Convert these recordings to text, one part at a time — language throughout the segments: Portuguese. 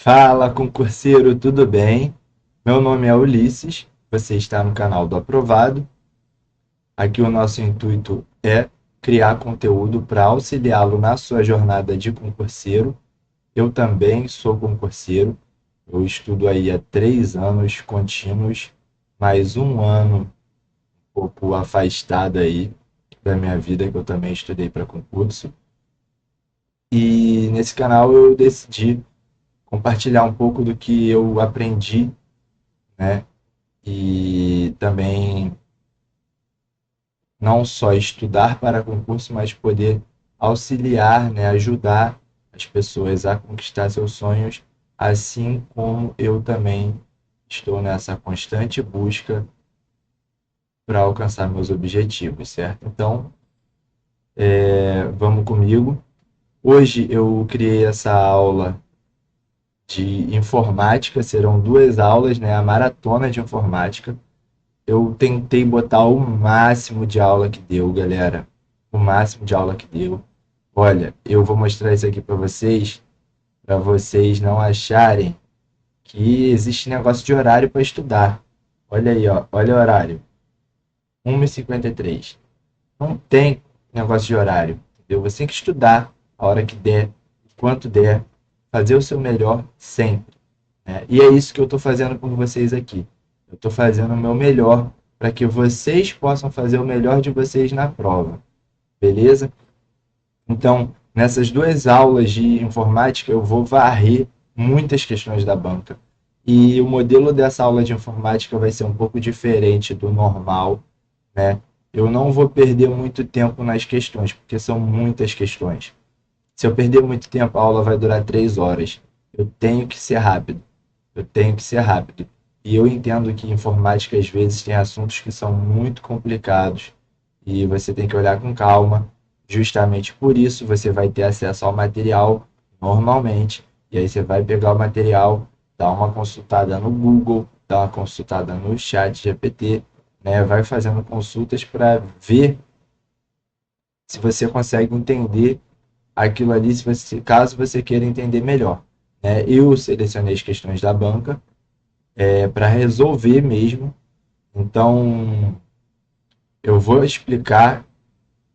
Fala, concurseiro, tudo bem? Meu nome é Ulisses, você está no canal do Aprovado. Aqui o nosso intuito é criar conteúdo para auxiliá-lo na sua jornada de concurseiro. Eu também sou concurseiro, eu estudo aí há 3 anos contínuos, mais um ano um pouco afastado aí da minha vida, que eu também estudei para concurso. E nesse canal eu decidi compartilhar um pouco do que eu aprendi, né? E também não só estudar para concurso, mas poder auxiliar, né, ajudar as pessoas a conquistar seus sonhos, assim como eu também estou nessa constante busca para alcançar meus objetivos, certo? Então, vamos comigo. Hoje eu criei essa aula de informática, serão 2 aulas, né, a maratona de informática. Eu tentei botar o máximo de aula que deu, galera. O máximo de aula que deu. Olha, eu vou mostrar isso aqui para vocês não acharem que existe negócio de horário para estudar. Olha aí, ó, olha o horário. 1h53. Não tem negócio de horário, entendeu? Você tem que estudar a hora que der, quanto der, fazer o seu melhor sempre, né? E é isso que eu estou fazendo com vocês aqui. Eu estou fazendo o meu melhor para que vocês possam fazer o melhor de vocês na prova, beleza? Então, nessas 2 aulas de informática, eu vou varrer muitas questões da banca. E o modelo dessa aula de informática vai ser um pouco diferente do normal, né? Eu não vou perder muito tempo nas questões, porque são muitas questões. Se eu perder muito tempo, a aula vai durar 3 horas. Eu tenho que ser rápido. Eu tenho que ser rápido. E eu entendo que informática às vezes tem assuntos que são muito complicados e você tem que olhar com calma. Justamente por isso você vai ter acesso ao material normalmente. E aí você vai pegar o material, dar uma consultada no Google, dar uma consultada no chat GPT, né? Vai fazendo consultas para ver se você consegue entender aquilo ali, se você, caso você queira entender melhor, né? Eu selecionei as questões da banca para resolver mesmo. Então, eu vou explicar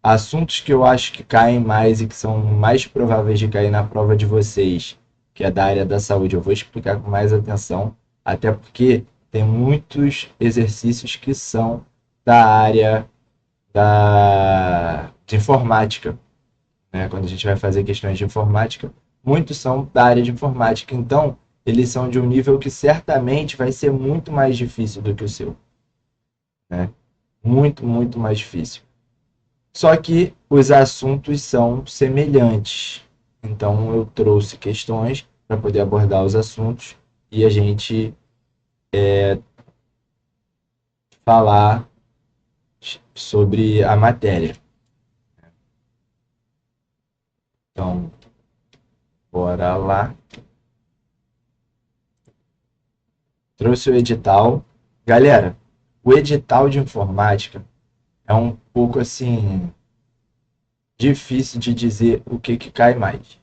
assuntos que eu acho que caem mais e que são mais prováveis de cair na prova de vocês, que é da área da saúde. Eu vou explicar com mais atenção, até porque tem muitos exercícios que são da área de informática, né? Quando a gente vai fazer questões de informática, muitos são da área de informática. Então, eles são de um nível que certamente vai ser muito mais difícil do que o seu, né? Muito, muito mais difícil. Só que os assuntos são semelhantes. Então, eu trouxe questões para poder abordar os assuntos e a gente falar sobre a matéria. Então, bora lá. Trouxe o edital. Galera, o edital de informática é um pouco assim difícil de dizer o que cai mais,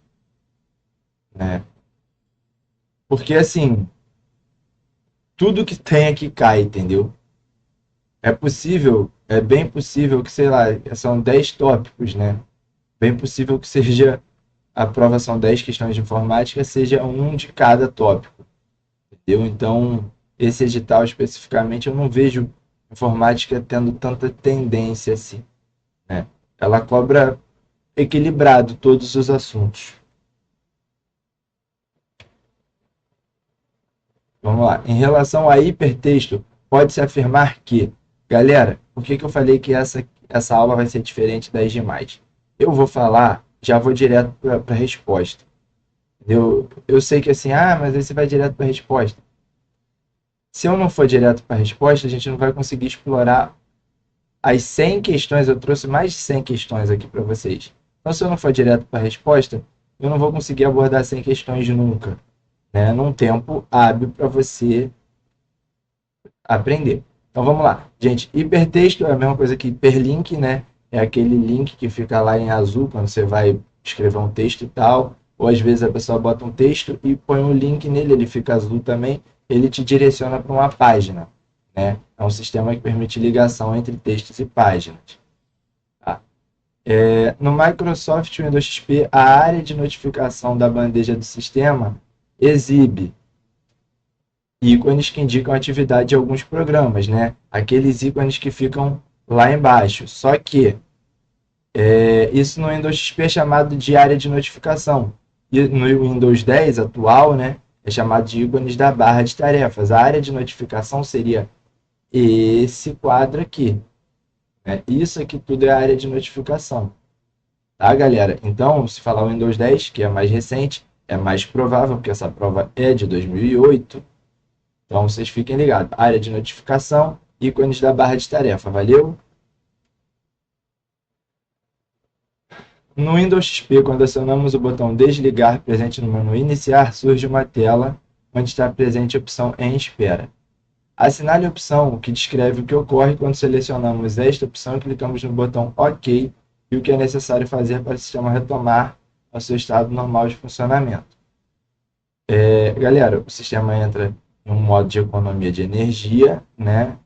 né? Porque assim, tudo que tem aqui cai, entendeu? É possível, é bem possível que, sei lá, são 10 tópicos, né? Bem possível que seja a prova são 10 questões de informática, seja um de cada tópico, entendeu? Então, esse edital especificamente eu não vejo informática tendo tanta tendência assim, né? Ela cobra equilibrado todos os assuntos. Vamos lá. Em relação a hipertexto, pode-se afirmar que, galera, por que eu falei que essa aula vai ser diferente das demais? Eu vou falar, já vou direto para a resposta. Eu sei que assim, mas aí você vai direto para a resposta. Se eu não for direto para a resposta, a gente não vai conseguir explorar as 100 questões. Eu trouxe mais de 100 questões aqui para vocês. Então, se eu não for direto para a resposta, eu não vou conseguir abordar 100 questões nunca, né? Num tempo hábil para você aprender. Então vamos lá. Gente, hipertexto é a mesma coisa que hiperlink, né? É aquele link que fica lá em azul quando você vai escrever um texto e tal. ou às vezes a pessoa bota um texto e põe um link nele, ele fica azul também, ele te direciona para uma página, né? É um sistema que permite ligação entre textos e páginas. Tá? No Microsoft Windows XP, a área de notificação da bandeja do sistema exibe ícones que indicam a atividade de alguns programas, né? Aqueles ícones que ficam lá embaixo. Só que isso no Windows XP é chamado de área de notificação. E no Windows 10 atual, né, é chamado de ícones da barra de tarefas. A área de notificação seria esse quadro aqui. Né? Isso aqui tudo é a área de notificação. Tá, galera? Então, se falar o Windows 10, que é mais recente, é mais provável, porque essa prova é de 2008. Então, vocês fiquem ligados. Área de notificação, ícones da barra de tarefa. Valeu? No Windows XP, quando acionamos o botão desligar presente no menu iniciar, surge uma tela onde está presente a opção em espera. Assinale a opção que descreve o que ocorre quando selecionamos esta opção e clicamos no botão OK e o que é necessário fazer para o sistema retomar ao seu estado normal de funcionamento. Galera, o sistema entra em um modo de economia de energia, né?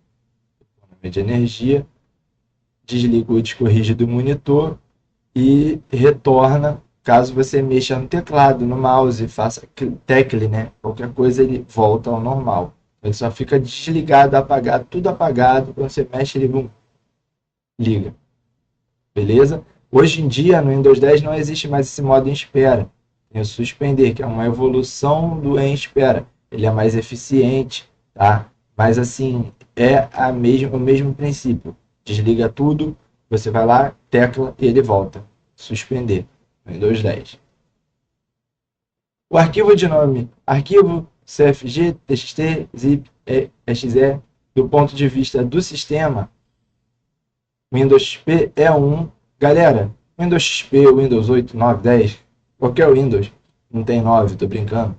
Economia de energia, desliga o disco rígido do monitor e retorna caso você mexa no teclado, no mouse, faça tecle, né? Qualquer coisa ele volta ao normal. Ele só fica desligado, apagado, tudo apagado. Quando você mexe, ele liga. Beleza? Hoje em dia, no Windows 10 não existe mais esse modo em espera. Tem o suspender, que é uma evolução do em espera. Ele é mais eficiente, tá? Mas assim, é o mesmo princípio. Desliga tudo, você vai lá, tecla e ele volta. Suspender. Windows 10. O arquivo de nome arquivo CFG, TXT, ZIP, exe, do ponto de vista do sistema, Windows XP é um. Galera, Windows XP, Windows 8, 9, 10, qualquer Windows, não tem 9, tô brincando.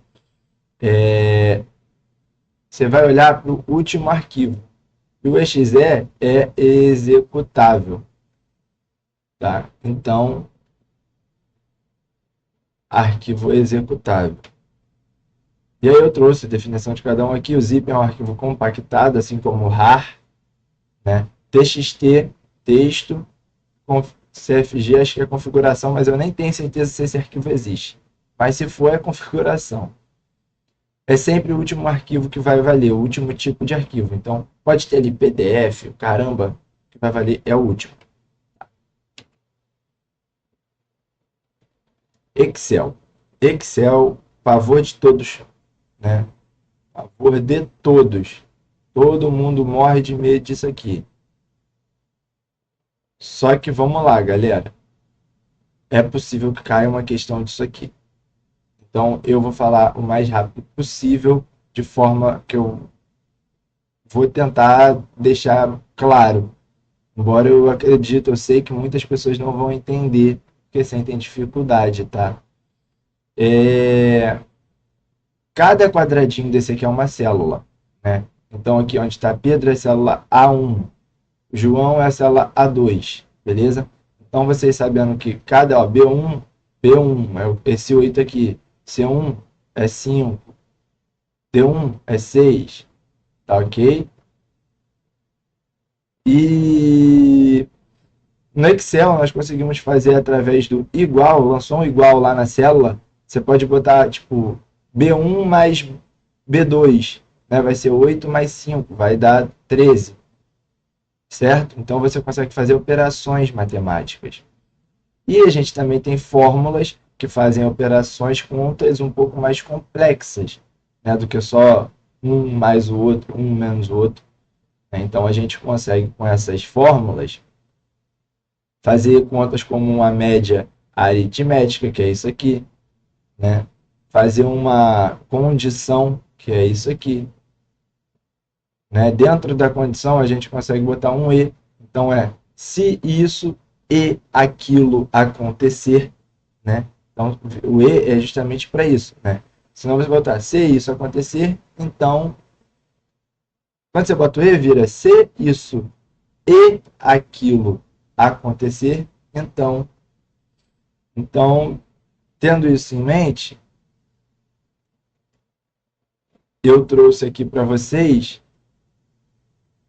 Você vai olhar para o último arquivo. E o exe é executável. Tá? Então, arquivo executável. E aí eu trouxe a definição de cada um aqui. O zip é um arquivo compactado, assim como o rar, né? TXT, texto, CFG, acho que é configuração, mas eu nem tenho certeza se esse arquivo existe. Mas se for, é configuração. É sempre o último arquivo que vai valer, o último tipo de arquivo. Então, pode ter ali PDF, caramba, o que vai valer é o último. Excel. Excel, pavor de todos, né? Pavor de todos. Todo mundo morre de medo disso aqui. Só que vamos lá, galera. É possível que caia uma questão disso aqui. Então, eu vou falar o mais rápido possível, de forma que eu vou tentar deixar claro. Embora eu acredite, eu sei que muitas pessoas não vão entender, porque sentem dificuldade, tá? Cada quadradinho desse aqui é uma célula, né? Então, aqui onde está Pedro é a célula A1, João é a célula A2, beleza? Então, vocês sabendo que cada, B1 é esse 8 aqui, C1 é 5, D1 é 6, tá ok? E no Excel nós conseguimos fazer através do igual, lançou um igual lá na célula, você pode botar tipo B1 mais B2, né? Vai ser 8 mais 5, vai dar 13, certo? Então você consegue fazer operações matemáticas. E a gente também tem fórmulas que fazem operações contas um pouco mais complexas, né? Do que só um mais o outro, um menos o outro. Então a gente consegue com essas fórmulas fazer contas como uma média aritmética, que é isso aqui, né? Fazer uma condição, que é isso aqui, né? Dentro da condição a gente consegue botar um e, então se isso e aquilo acontecer, né? Então o e é justamente para isso, né? Senão você botar se isso acontecer, então quando você bota o e, vira se isso e aquilo acontecer, então Tendo isso em mente, eu trouxe aqui para vocês,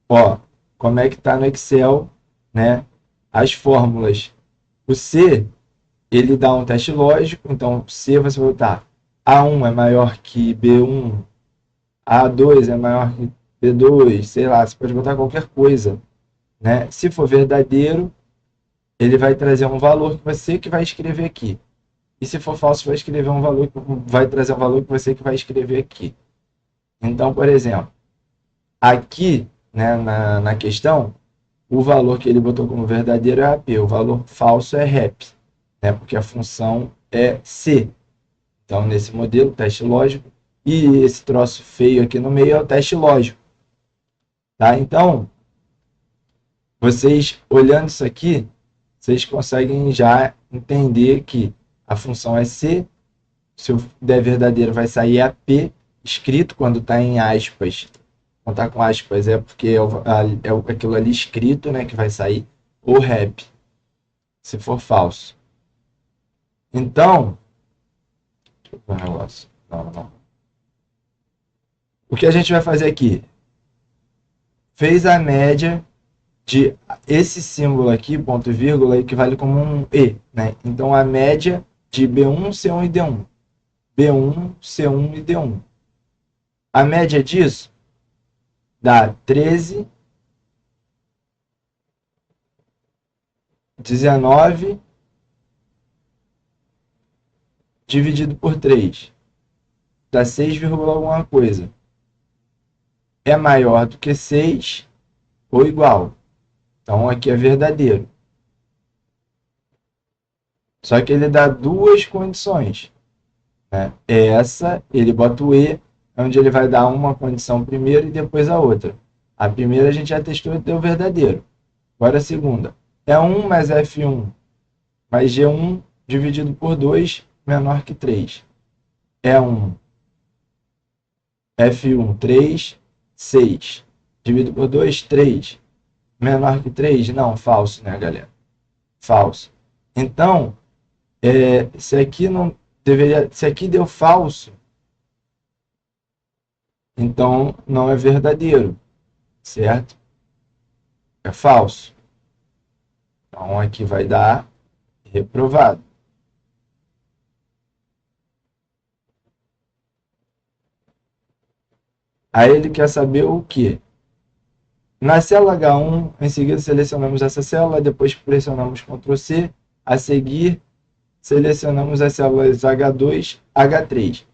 ó, como é que está no Excel, né, as fórmulas. O C, ele dá um teste lógico, então C você vai botar A1 é maior que B1, A2 é maior que B2, sei lá, você pode botar qualquer coisa, né? Se for verdadeiro, ele vai trazer um valor que você que vai escrever aqui. E se for falso, vai escrever um valor, vai trazer um valor que você que vai escrever aqui. Então, por exemplo, aqui, né, na questão, o valor que ele botou como verdadeiro é AP, o valor falso é REP, né, porque a função é C. Então, nesse modelo, teste lógico, e esse troço feio aqui no meio é o teste lógico. Tá? Então, vocês olhando isso aqui, vocês conseguem já entender que a função é C, se der verdadeiro vai sair AP, escrito quando está em aspas. Quando está com aspas é porque é aquilo ali escrito, né, que vai sair, ou REP, se for falso. Então, deixa eu ver um negócio. Não. O que a gente vai fazer aqui? Fez a média de esse símbolo aqui, ponto e vírgula, equivale como um E, né? Então, a média de B1, C1 e D1. B1, C1 e D1. A média disso dá 13, 19 dividido por 3. Dá 6, alguma coisa. É maior do que 6 ou igual. Então, aqui é verdadeiro. Só que ele dá duas condições, né? Essa, ele bota o E, onde ele vai dar uma condição primeiro e depois a outra. A primeira a gente já testou e deu verdadeiro. Agora a segunda. É 1 mais F1 mais G1 dividido por 2 menor que 3. É 1. F1, 3, 6. Dividido por 2, 3. Menor que 3? Não, falso, né, galera? Falso. Então, se aqui não deveria, se aqui deu falso, então não é verdadeiro, certo? É falso. Então aqui vai dar reprovado. Aí ele quer saber o quê? Na célula H1, em seguida selecionamos essa célula, depois pressionamos Ctrl C, a seguir selecionamos as células H2, H3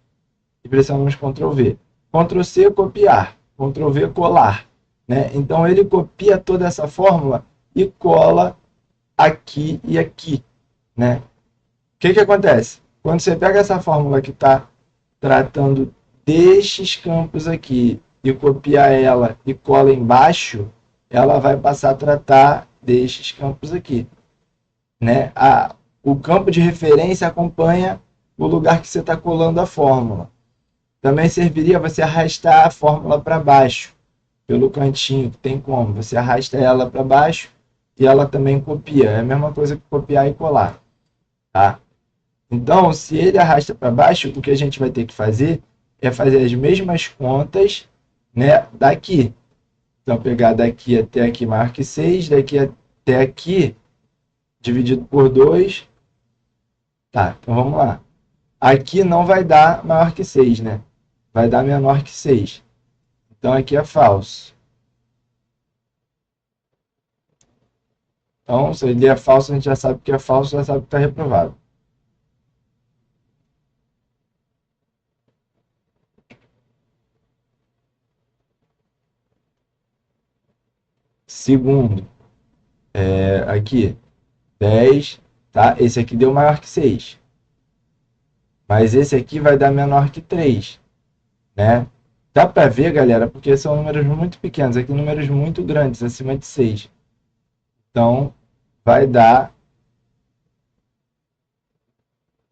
e pressionamos Ctrl V. Ctrl C, copiar. Ctrl V, colar. Né? Então, ele copia toda essa fórmula e cola aqui e aqui. Né? O que acontece? Quando você pega essa fórmula que está tratando destes campos aqui e copia ela e cola embaixo, ela vai passar a tratar destes campos aqui. Né? O campo de referência acompanha o lugar que você está colando a fórmula. Também serviria você arrastar a fórmula para baixo, pelo cantinho, que tem como. Você arrasta ela para baixo e ela também copia. É a mesma coisa que copiar e colar. Tá? Então, se ele arrasta para baixo, o que a gente vai ter que fazer é fazer as mesmas contas, né, daqui. Então, pegar daqui até aqui maior que 6, daqui até aqui, dividido por 2. Tá, então vamos lá. Aqui não vai dar maior que 6, né? Vai dar menor que 6. Então, aqui é falso. Então, se ele é falso, a gente já sabe que é falso, já sabe que está reprovado. Segundo, aqui, 10, tá? Esse aqui deu maior que 6. Mas esse aqui vai dar menor que 3, né? Dá para ver, galera, porque são números muito pequenos, aqui números muito grandes, acima de 6. Então, vai dar...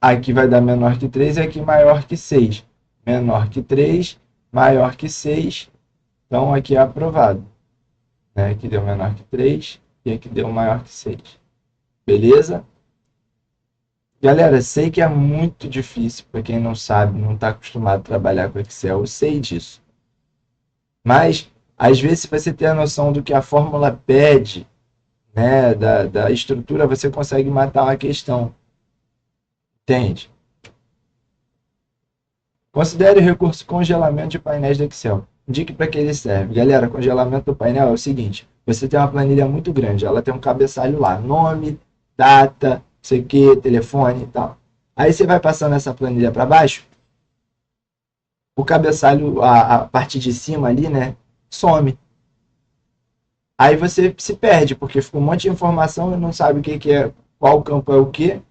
Aqui vai dar menor que 3 e aqui maior que 6. Menor que 3, maior que 6. Então, aqui é aprovado. Né? Aqui deu menor que 3 e aqui deu maior que 6. Beleza? Galera, sei que é muito difícil para quem não sabe, não está acostumado a trabalhar com Excel, eu sei disso. Mas, às vezes, se você tem a noção do que a fórmula pede, né, da estrutura, você consegue matar uma questão. Entende? Considere o recurso congelamento de painéis do Excel. Indique para que ele serve. Galera, congelamento do painel é o seguinte: você tem uma planilha muito grande, ela tem um cabeçalho lá, nome, data, não sei o que, telefone e tal. Aí você vai passando essa planilha para baixo, o cabeçalho, a parte de cima ali, né, some. Aí você se perde, porque fica um monte de informação e não sabe o que, que é, qual campo é o que.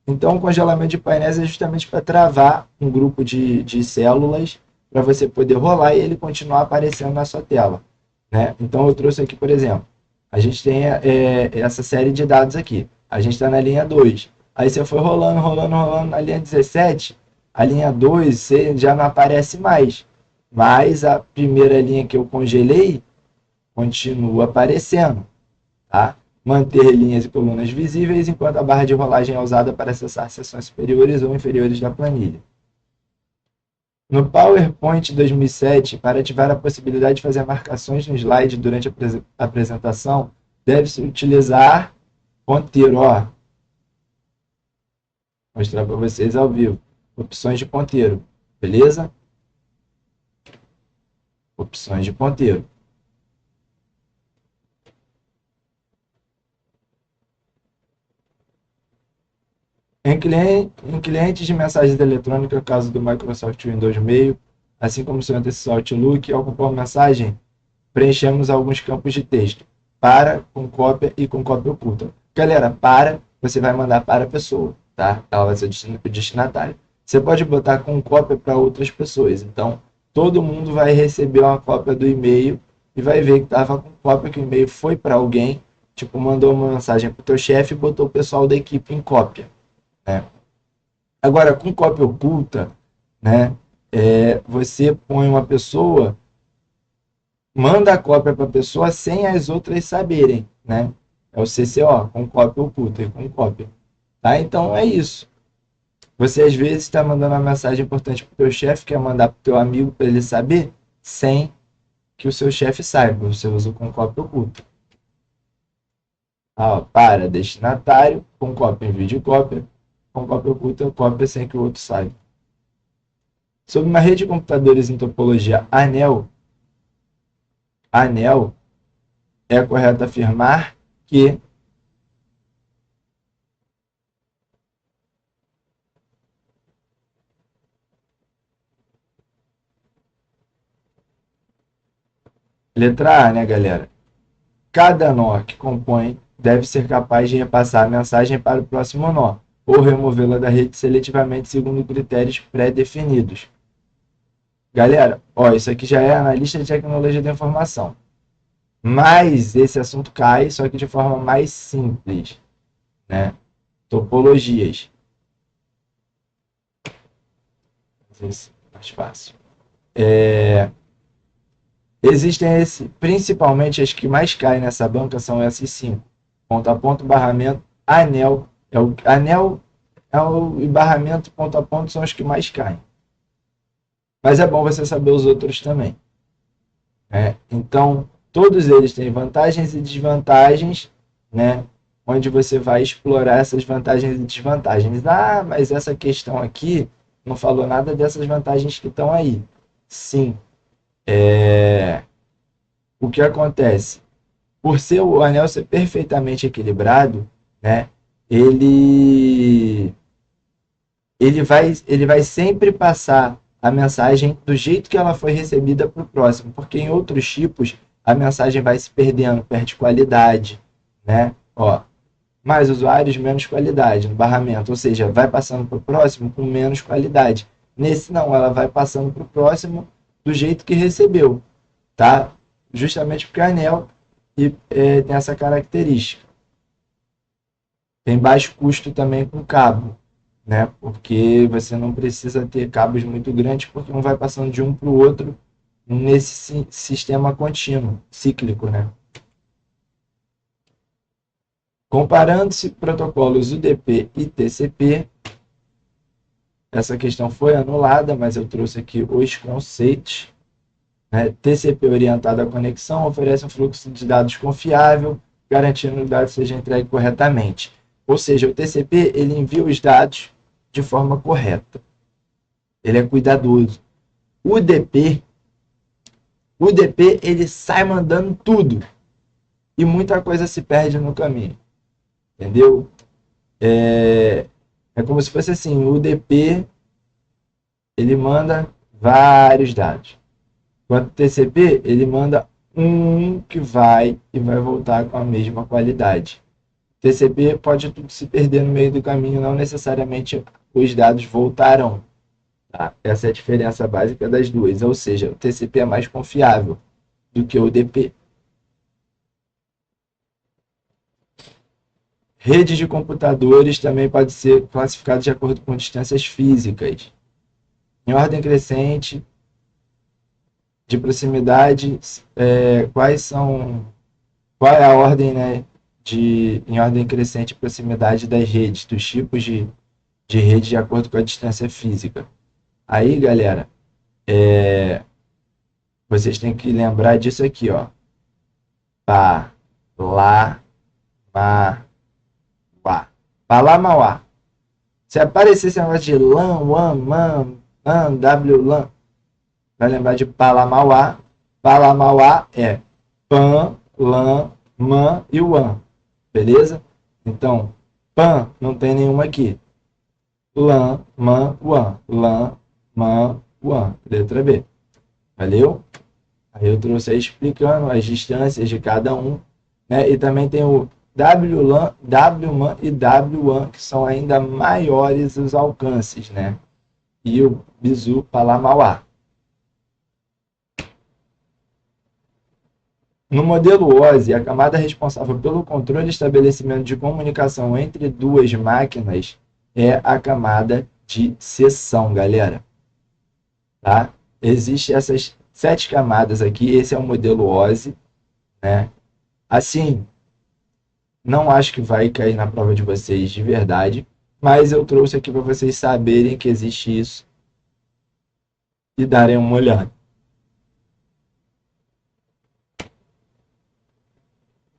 Então, o congelamento de painéis é justamente para travar um grupo de células para você poder rolar e ele continuar aparecendo na sua tela. Né? Então, eu trouxe aqui, por exemplo, a gente tem essa série de dados aqui. A gente está na linha 2. Aí você foi rolando, rolando, rolando na linha 17. A linha 2 você já não aparece mais. Mas a primeira linha que eu congelei continua aparecendo. Tá? Manter linhas e colunas visíveis enquanto a barra de rolagem é usada para acessar seções superiores ou inferiores da planilha. No PowerPoint 2007, para ativar a possibilidade de fazer marcações no slide durante a apresentação, deve-se utilizar ponteiro. Ó, mostrar para vocês ao vivo. Opções de ponteiro. Beleza? Opções de ponteiro. Em clientes de mensagens eletrônicas, caso do Microsoft Windows Mail, assim como seu antecessor Outlook, ao compor mensagem, preenchemos alguns campos de texto. Para, com cópia e com cópia oculta. Galera, para, você vai mandar para a pessoa, tá? Ela vai ser o destinatário. Você pode botar com cópia para outras pessoas. Então, todo mundo vai receber uma cópia do e-mail e vai ver que estava com cópia, que o e-mail foi para alguém, tipo, mandou uma mensagem para o teu chefe e botou o pessoal da equipe em cópia. Né? Agora, com cópia oculta, né, você põe uma pessoa, manda a cópia para a pessoa sem as outras saberem. Né? É o CCO, com cópia oculta e com cópia. Tá? Então é isso. Você às vezes está mandando uma mensagem importante para o teu chefe, quer mandar para o teu amigo para ele saber, sem que o seu chefe saiba. Você usa com cópia oculta. Ah, ó, para destinatário, com cópia em vídeo cópia, com cópia oculta, cópia sem que o outro saiba. Sobre uma rede de computadores em topologia anel, é correto afirmar que letra A, né, galera? Cada nó que compõe deve ser capaz de repassar a mensagem para o próximo nó, ou removê-la da rede seletivamente segundo critérios pré-definidos. Galera, ó, isso aqui já é analista de tecnologia da informação. Mas esse assunto cai, só que de forma mais simples, né? Topologias. Mais fácil. Existem principalmente as que mais caem nessa banca são essas cinco. Ponto a ponto, barramento, anel. Anel e barramento, ponto a ponto são os que mais caem. Mas é bom você saber os outros também. Né? Então, todos eles têm vantagens e desvantagens, né? Onde você vai explorar essas vantagens e desvantagens. Ah, mas essa questão aqui não falou nada dessas vantagens que estão aí. Sim. O que acontece? Por ser o anel ser perfeitamente equilibrado, né? Ele ele vai sempre passar a mensagem do jeito que ela foi recebida para o próximo, porque em outros tipos a mensagem vai se perdendo, perde qualidade, né? Ó, mais usuários, menos qualidade no barramento, ou seja, vai passando para o próximo com menos qualidade. Nesse não, ela vai passando para o próximo do jeito que recebeu, tá? Justamente porque a anel tem essa característica. Tem baixo custo também com cabo, né? Porque você não precisa ter cabos muito grandes, porque um vai passando de um para o outro nesse sistema contínuo, cíclico, né? Comparando-se protocolos UDP e TCP, essa questão foi anulada, mas eu trouxe aqui os conceitos. Né? TCP orientado à conexão oferece um fluxo de dados confiável, garantindo que o dado seja entregue corretamente. Ou seja, o TCP ele envia os dados de forma correta. Ele é cuidadoso. O UDP ele sai mandando tudo e muita coisa se perde no caminho. Entendeu? É como se fosse assim, o UDP ele manda vários dados. Enquanto o TCP, ele manda um que vai e vai voltar com a mesma qualidade. O TCP pode tudo se perder no meio do caminho, não necessariamente os dados voltarão. Tá? Essa é a diferença básica das duas. Ou seja, o TCP é mais confiável do que o UDP. Redes de computadores também pode ser classificado de acordo com distâncias físicas. Em ordem crescente, de proximidade, qual é a ordem, né, em ordem crescente de proximidade das redes, dos tipos de rede de acordo com a distância física. Aí, galera, vocês têm que lembrar disso aqui, ó. Pá, lá, ma, uá. Pá, lá, ma, uá. Se aparecer esse negócio de LAN, WAN, MAN, LAN, WLAN, vai lembrar de Palamauá. Palamauá é PAN, LAN, MAN e WAN. Beleza? Então, PAN não tem nenhuma aqui. LAN, MAN, WAN. LAN, MAN, WAN. Letra B. Valeu? Aí eu trouxe aí explicando as distâncias de cada um. Né? E também tem o WLAN, WMAN e WAN, que são ainda maiores os alcances. Né? E o Bizu Palamauá. No modelo OSI, a camada responsável pelo controle e estabelecimento de comunicação entre duas máquinas é a camada de seção, galera. Tá? Existem essas 7 camadas aqui, esse é o modelo OSI. Né? Assim, não acho que vai cair na prova de vocês de verdade, mas eu trouxe aqui para vocês saberem que existe isso e darem uma olhada.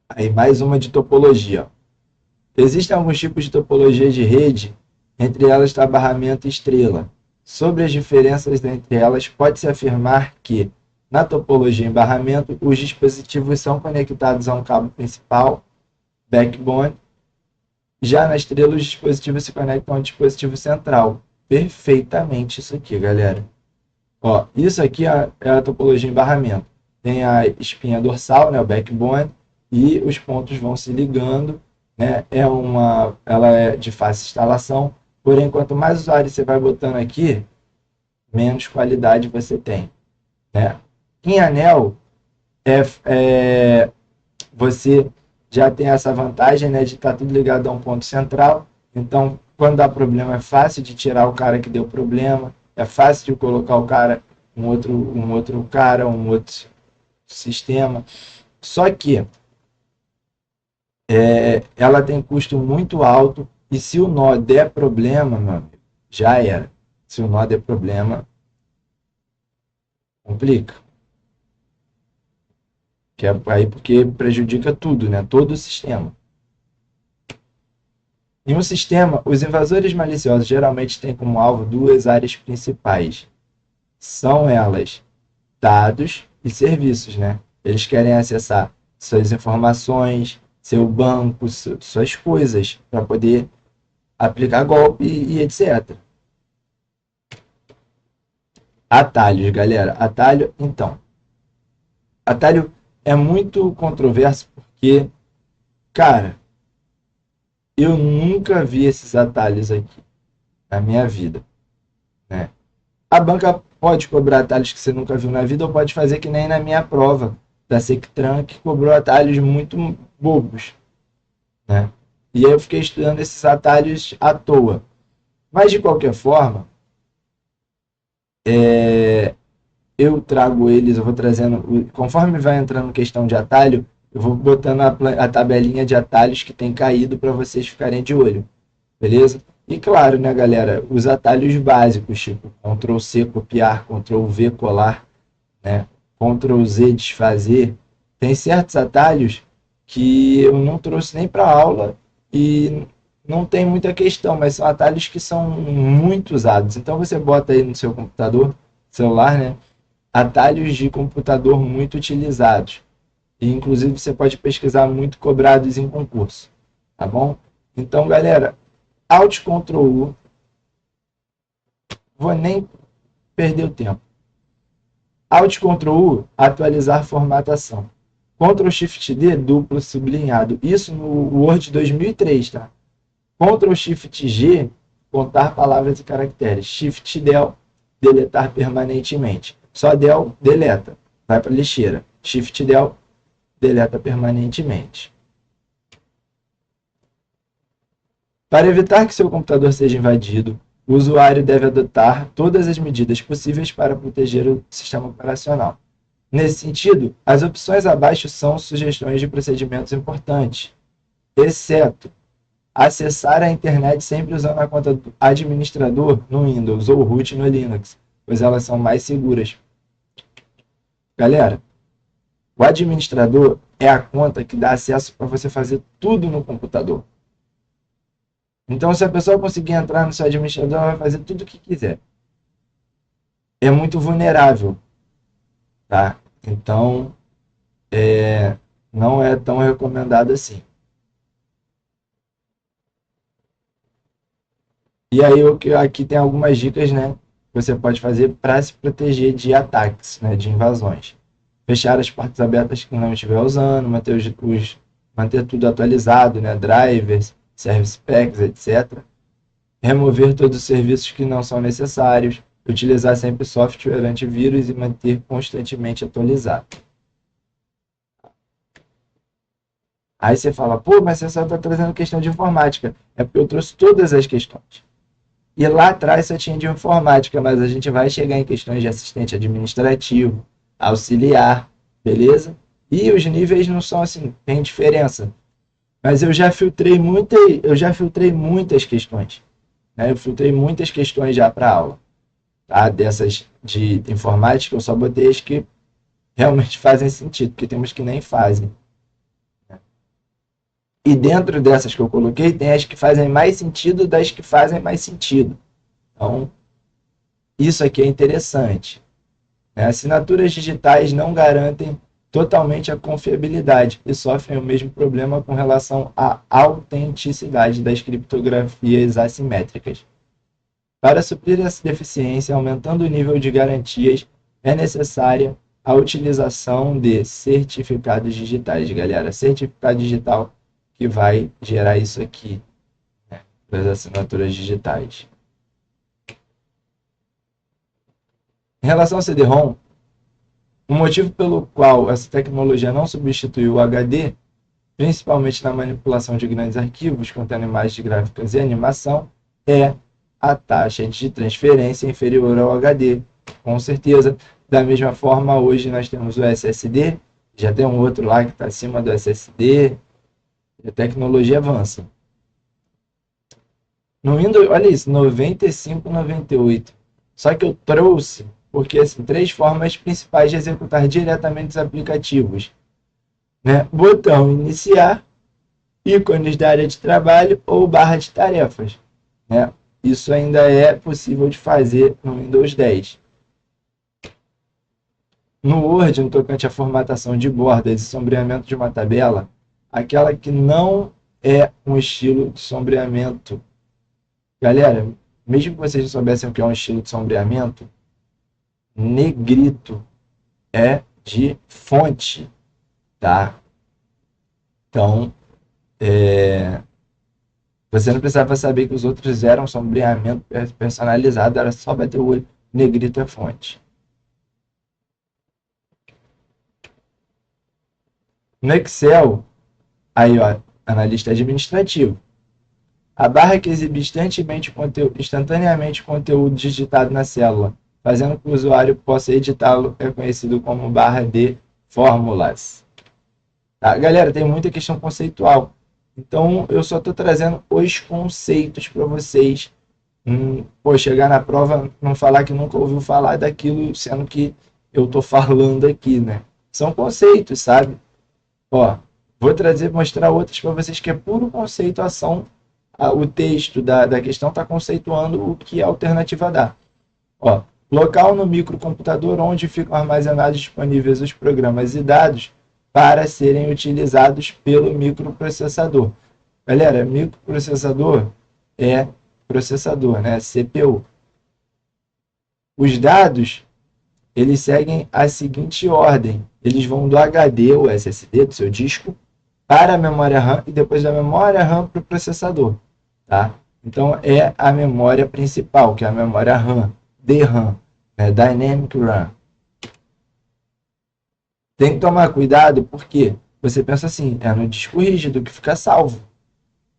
Aí, mais uma de topologia. Existem alguns tipos de topologia de rede, entre elas está barramento e estrela. Sobre as diferenças entre elas, pode-se afirmar que, na topologia em barramento, os dispositivos são conectados a um cabo principal, backbone. Já na estrela, os dispositivos se conectam ao dispositivo central. Perfeitamente isso aqui, galera. Ó, isso aqui é a topologia em barramento. Tem a espinha dorsal, né, o backbone, e os pontos vão se ligando, né? Ela é de fácil instalação, porém, quanto mais usuário você vai botando aqui, menos qualidade você tem. Né? Em anel, você já tem essa vantagem, né, de estar tudo ligado a um ponto central, então, quando dá problema, é fácil de tirar o cara que deu problema, é fácil de colocar o cara, um outro cara, um outro sistema. Só que ela tem custo muito alto e se o nó der problema, meu amigo, já era. Se o nó der problema, complica. Que é aí porque prejudica tudo, né? Todo o sistema. Em um sistema, os invasores maliciosos geralmente têm como alvo 2 áreas principais. São elas dados e serviços, né? Eles querem acessar suas informações, seu banco, suas coisas, para poder aplicar golpe e etc. Atalhos, galera. Atalho é muito controverso porque, cara, eu nunca vi esses atalhos aqui na minha vida. Né? A banca pode cobrar atalhos que você nunca viu na vida ou pode fazer que nem na minha prova da Sectran, que cobrou atalhos muito bobos. Né? E aí eu fiquei estudando esses atalhos à toa. Mas, de qualquer forma, eu trago eles, eu vou trazendo, conforme vai entrando questão de atalho, eu vou botando a tabelinha de atalhos que tem caído para vocês ficarem de olho. Beleza? E claro, né, galera, os atalhos básicos, tipo Ctrl+C copiar, Ctrl+V colar, né, Ctrl+Z desfazer. Tem certos atalhos que eu não trouxe nem para aula e não tem muita questão, mas são atalhos que são muito usados. Então você bota aí no seu computador, celular, né, atalhos de computador muito utilizados. E inclusive você pode pesquisar muito cobrados em concurso, tá bom? Então, galera, Alt Ctrl U, vou nem perder o tempo. Alt Ctrl U, atualizar formatação. Ctrl Shift D, duplo sublinhado. Isso no Word 2003, tá? Ctrl Shift G, contar palavras e caracteres. Shift Del, deletar permanentemente. Só Del, deleta. Vai para a lixeira. Shift Del, deleta permanentemente. Para evitar que seu computador seja invadido, o usuário deve adotar todas as medidas possíveis para proteger o sistema operacional. Nesse sentido, as opções abaixo são sugestões de procedimentos importantes, exceto acessar a internet sempre usando a conta do administrador no Windows ou root no Linux, pois elas são mais seguras. Galera, o administrador é a conta que dá acesso para você fazer tudo no computador. Então, se a pessoa conseguir entrar no seu administrador, ela vai fazer tudo o que quiser. É muito vulnerável, tá? Então, não é tão recomendado assim. E aí, aqui tem algumas dicas, né? Que você pode fazer para se proteger de ataques, né? De invasões. Fechar as portas abertas que não estiver usando, manter tudo atualizado, né? Drivers, service packs, etc. Remover todos os serviços que não são necessários, utilizar sempre software antivírus e manter constantemente atualizado. Aí você fala, pô, mas você só está trazendo questão de informática. É porque eu trouxe todas as questões. E lá atrás só tinha de informática, mas a gente vai chegar em questões de assistente administrativo, auxiliar, beleza? E os níveis não são assim, tem diferença. Mas eu já filtrei muitas questões. Né? Eu filtrei muitas questões já para aula. Tá? Dessas de informática, eu só botei as que realmente fazem sentido, porque tem umas que nem fazem. E dentro dessas que eu coloquei, tem as que fazem mais sentido das que fazem mais sentido. Então, isso aqui é interessante. Assinaturas digitais não garantem totalmente a confiabilidade e sofrem o mesmo problema com relação à autenticidade das criptografias assimétricas. Para suprir essa deficiência, aumentando o nível de garantias, é necessária a utilização de certificados digitais, galera. Certificado digital que vai gerar isso aqui, né, das assinaturas digitais. Em relação ao CD-ROM, o motivo pelo qual essa tecnologia não substituiu o HD, principalmente na manipulação de grandes arquivos contendo imagens gráficas e animação, é a taxa de transferência inferior ao HD, com certeza. Da mesma forma, hoje nós temos o SSD, já tem um outro lá que está acima do SSD, a tecnologia avança. No Windows, olha isso, 95, 98. Só que eu trouxe, porque assim, 3 formas principais de executar diretamente os aplicativos. Né? Botão iniciar, ícones da área de trabalho ou barra de tarefas. Né? Isso ainda é possível de fazer no Windows 10. No Word, no tocante à formatação de bordas e sombreamento de uma tabela, aquela que não é um estilo de sombreamento. Galera, mesmo que vocês não soubessem o que é um estilo de sombreamento, negrito é de fonte, tá? Então, você não precisava saber que os outros eram sombreamento personalizado, era só bater o olho, negrito é fonte. No Excel, aí ó, analista administrativo. A barra que exibe instantaneamente o conteúdo digitado na célula, fazendo com que o usuário possa editá-lo, é conhecido como barra de fórmulas. Tá? Galera, tem muita questão conceitual. Então, eu só estou trazendo os conceitos para vocês. Chegar na prova, não falar que nunca ouviu falar daquilo, sendo que eu estou falando aqui, né? São conceitos, sabe? Ó, vou mostrar outras para vocês que é puro conceituação. O texto da questão está conceituando o que a alternativa dá. Ó, local no microcomputador onde ficam armazenados disponíveis os programas e dados para serem utilizados pelo microprocessador. Galera, microprocessador é processador, né? CPU. Os dados, eles seguem a seguinte ordem. Eles vão do HD, o SSD, do seu disco, para a memória RAM e depois da memória RAM para o processador. Tá? Então, é a memória principal, que é a memória RAM, DRAM, né? Dynamic RAM. Tem que tomar cuidado porque você pensa assim, é no disco rígido que fica salvo,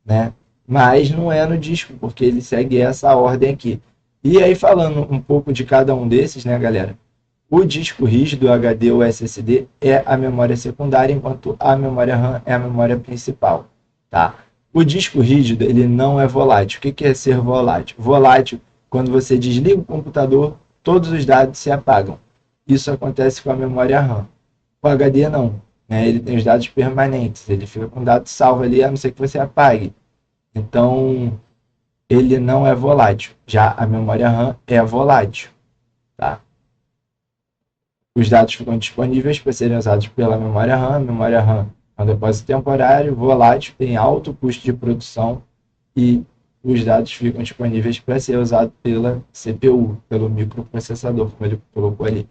né? Mas não é no disco, porque ele segue essa ordem aqui. E aí, falando um pouco de cada um desses, né, galera? O disco rígido, o HD ou SSD, é a memória secundária, enquanto a memória RAM é a memória principal, tá? O disco rígido, ele não é volátil. O que é ser volátil? Volátil, quando você desliga o computador, todos os dados se apagam. Isso acontece com a memória RAM. O HD não, né? Ele tem os dados permanentes, ele fica com dados salvo ali, a não ser que você apague. Então, ele não é volátil. Já a memória RAM é volátil, tá? Os dados ficam disponíveis para serem usados pela memória RAM. A memória RAM é um depósito temporário, volátil, tem alto custo de produção e os dados ficam disponíveis para ser usados pela CPU, pelo microprocessador, como ele colocou ali.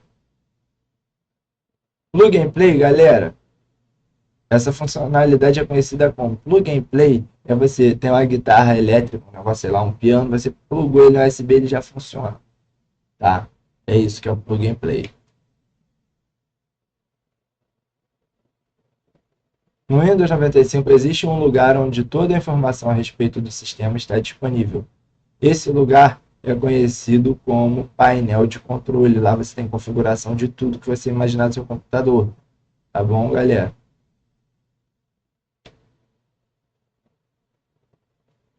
Plug and Play, galera. Essa funcionalidade é conhecida como Plug and Play. É você tem uma guitarra elétrica, um negócio, sei lá, um piano, você plugou ele no USB e ele já funciona. Tá? É isso que é o Plug and Play. No Windows 95 existe um lugar onde toda a informação a respeito do sistema está disponível. Esse lugar é conhecido como painel de controle. Lá você tem configuração de tudo que você imaginar no seu computador. Tá bom, galera?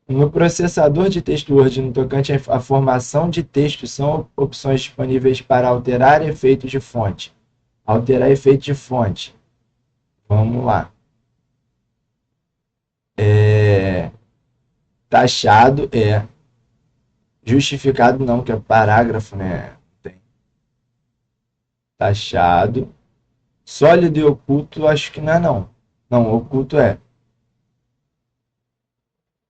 No processador de texto Word, no tocante à formação de texto, são opções disponíveis para alterar efeitos de fonte. Alterar efeitos de fonte. Vamos lá. Taxado é. Justificado não, que é parágrafo, né? Tem. Taxado. Sólido e oculto, acho que não é não. Não, oculto é.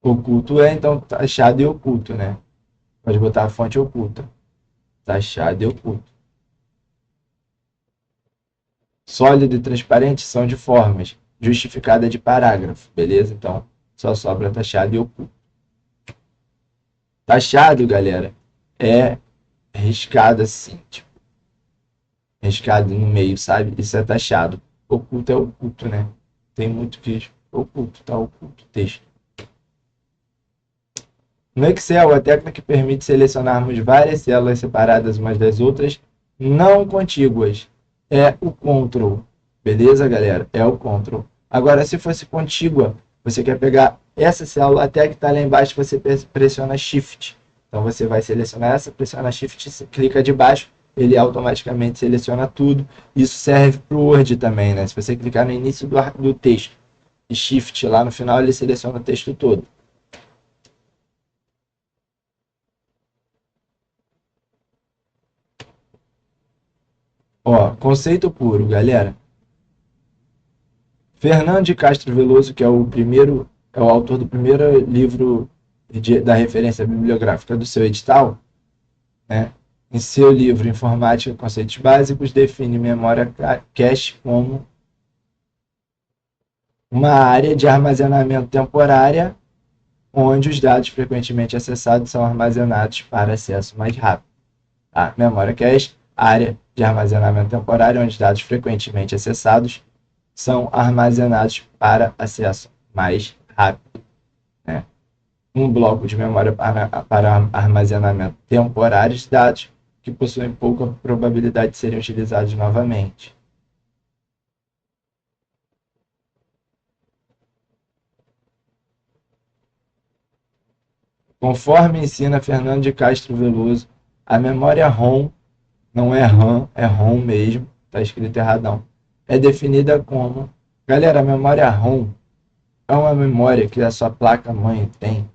Oculto é, então, taxado e oculto, né? Pode botar a fonte oculta. Taxado e oculto. Sólido e transparente são de formas. Justificada de parágrafo, beleza? Então, só sobra taxado e oculto. Taxado, galera, é riscado assim, tipo, riscado no meio, sabe? Isso é taxado. Oculto é oculto, né? Tem muito que oculto, tá oculto o texto. No Excel, a técnica que permite selecionarmos várias células separadas umas das outras, não contíguas, é o Ctrl. Beleza, galera? É o Ctrl. Agora, se fosse contígua, você quer pegar essa célula até que está lá embaixo, você pressiona Shift. Então, você vai selecionar essa, pressiona Shift, clica de baixo, ele automaticamente seleciona tudo. Isso serve para o Word também, né? Se você clicar no início do texto e Shift lá no final, ele seleciona o texto todo. Ó, conceito puro, galera. Fernando de Castro Veloso, que é o autor do primeiro livro da referência bibliográfica do seu edital, né? Em seu livro Informática Conceitos Básicos, define memória cache como uma área de armazenamento temporária onde os dados frequentemente acessados são armazenados para acesso mais rápido. A memória cache, área de armazenamento temporário onde os dados frequentemente acessados são armazenados para acesso mais rápido, né? Um bloco de memória para armazenamento temporário de dados que possuem pouca probabilidade de serem utilizados novamente. Conforme ensina Fernando de Castro Veloso, a memória ROM, não é RAM, é ROM mesmo, está escrito erradão, é definida como... Galera, a memória ROM é uma memória que a sua placa-mãe tem,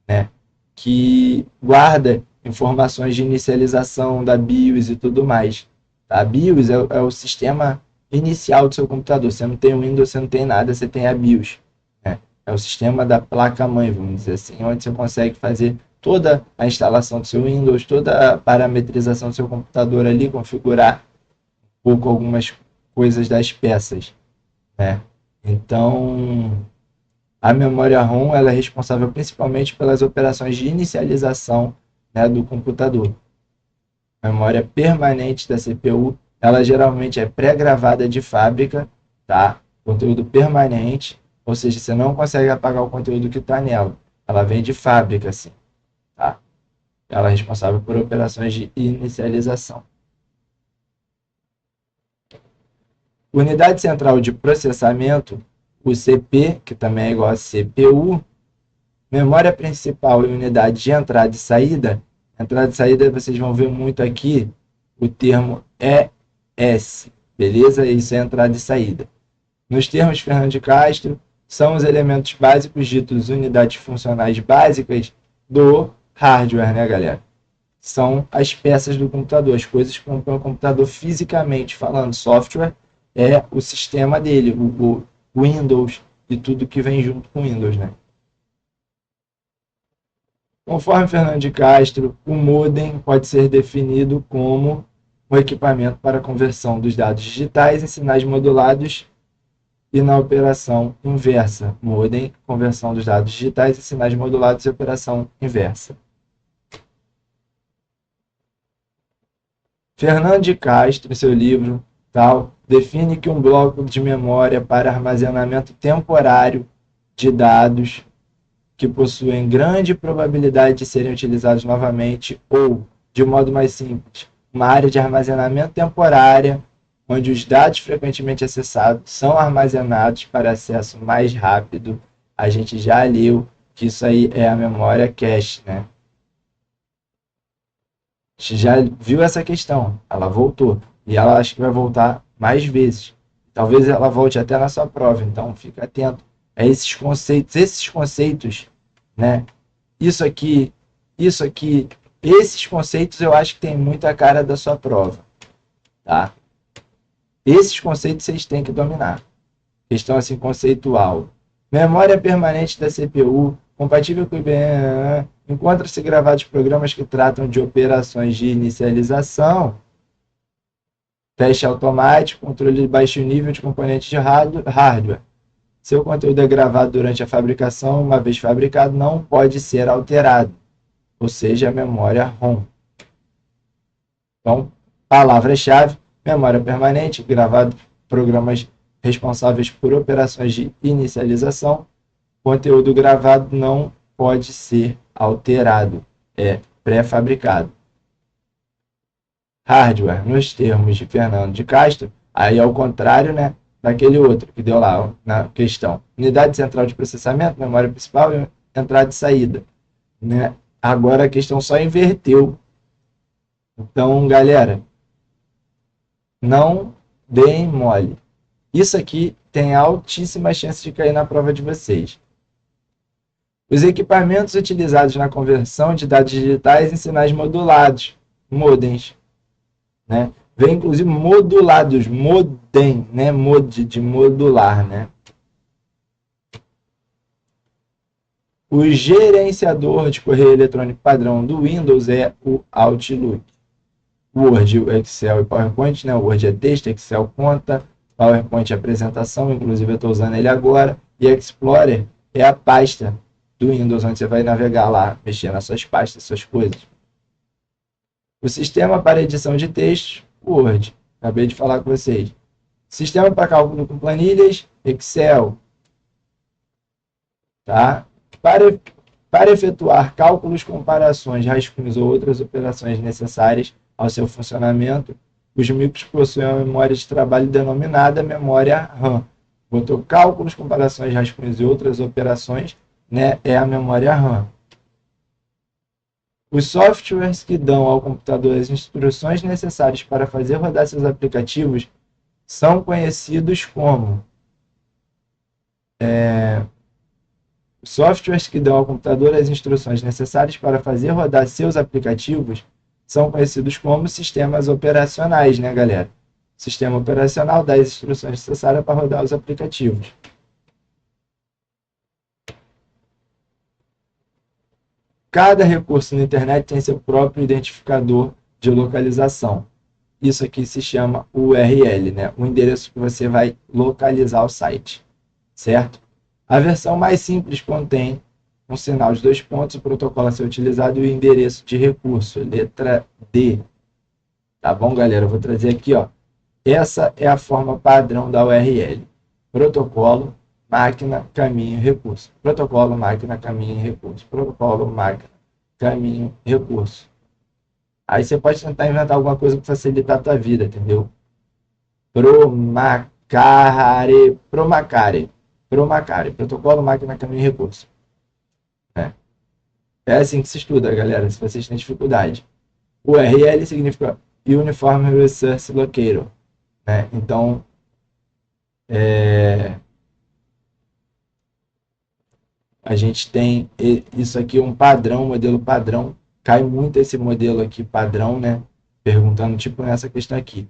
né, que guarda informações de inicialização da BIOS e tudo mais. A BIOS é o sistema inicial do seu computador. Você não tem o Windows, você não tem nada, você tem a BIOS. Né? É o sistema da placa-mãe, vamos dizer assim, onde você consegue fazer toda a instalação do seu Windows, toda a parametrização do seu computador ali, configurar um pouco algumas coisas das peças. Né? Então, a memória ROM ela é responsável principalmente pelas operações de inicialização, né, do computador. A memória permanente da CPU, ela geralmente é pré-gravada de fábrica, tá? Conteúdo permanente, ou seja, você não consegue apagar o conteúdo que está nela. Ela vem de fábrica, assim, tá? Ela é responsável por operações de inicialização. Unidade Central de Processamento, o CP, que também é igual a CPU, memória principal e unidade de entrada e saída. Entrada e saída, vocês vão ver muito aqui o termo ES, beleza? Isso é entrada e saída. Nos termos Fernando de Castro, são os elementos básicos ditos unidades funcionais básicas do hardware, né, galera? São as peças do computador, as coisas que compõem o computador fisicamente falando. Software é o sistema dele, o Windows e tudo que vem junto com o Windows, né? Conforme Fernando de Castro, o modem pode ser definido como um equipamento para conversão dos dados digitais em sinais modulados e na operação inversa. Modem, conversão dos dados digitais em sinais modulados e operação inversa. Fernando de Castro, em seu livro, define que um bloco de memória para armazenamento temporário de dados que possuem grande probabilidade de serem utilizados novamente ou, de modo mais simples, uma área de armazenamento temporária onde os dados frequentemente acessados são armazenados para acesso mais rápido. A gente já leu que isso aí é a memória cache, né? A gente já viu essa questão, ela voltou. E ela acho que vai voltar mais vezes. Talvez ela volte até na sua prova, então fica atento a esses conceitos, né? Isso aqui, esses conceitos eu acho que tem muita cara da sua prova, tá? Esses conceitos vocês têm que dominar. Questão assim conceitual. Memória permanente da CPU, compatível com o IBM, encontra-se gravados programas que tratam de operações de inicialização, teste automático, controle de baixo nível de componentes de hardware. Seu conteúdo é gravado durante a fabricação, uma vez fabricado, não pode ser alterado, ou seja, a memória ROM. Então, palavra-chave, memória permanente, gravado programas responsáveis por operações de inicialização, conteúdo gravado não pode ser alterado, é pré-fabricado. Hardware, nos termos de Fernando de Castro, aí é o contrário, né, daquele outro que deu lá na questão. Unidade central de processamento, memória principal e entrada e saída. Né? Agora a questão só inverteu. Então, galera, não deem mole. Isso aqui tem altíssima chance de cair na prova de vocês. Os equipamentos utilizados na conversão de dados digitais em sinais modulados, modems, né? Vem inclusive modulados, modem, né? De modular, né? O gerenciador de correio eletrônico padrão do Windows é o Outlook. Word, Excel e PowerPoint, né? O Word é texto, Excel conta, PowerPoint é apresentação, inclusive eu estou usando ele agora, e Explorer é a pasta do Windows, onde você vai navegar lá, mexer nas suas pastas, suas coisas. O sistema para edição de textos, Word, acabei de falar com vocês. Sistema para cálculo com planilhas, Excel. Tá? Para efetuar cálculos, comparações, rascunhos ou outras operações necessárias ao seu funcionamento, os micros possuem uma memória de trabalho denominada memória RAM. Botou cálculos, comparações, rascunhos e outras operações, né? É a memória RAM. Os softwares que dão ao computador as instruções necessárias para fazer rodar seus aplicativos são conhecidos como softwares que dão ao computador as instruções necessárias para fazer rodar seus aplicativos são conhecidos como sistemas operacionais, né, galera? O sistema operacional dá as instruções necessárias para rodar os aplicativos. Cada recurso na internet tem seu próprio identificador de localização. Isso aqui se chama URL, né? O endereço que você vai localizar o site, certo? A versão mais simples contém um sinal de 2 pontos, o protocolo a ser utilizado e o endereço de recurso, letra D. Tá bom, galera? Eu vou trazer aqui, ó. Essa é a forma padrão da URL. Protocolo, máquina, caminho, recurso. Protocolo, máquina, caminho, recurso. Protocolo, máquina, caminho, recurso. Aí você pode tentar inventar alguma coisa para facilitar a tua vida, entendeu? Promacare. Protocolo, máquina, caminho, recurso. É assim que se estuda, galera, se vocês têm dificuldade. URL significa Uniform Resource Locator, né? Então, a gente tem isso aqui, um padrão, modelo padrão. Cai muito esse modelo aqui padrão, né? Perguntando tipo nessa questão aqui.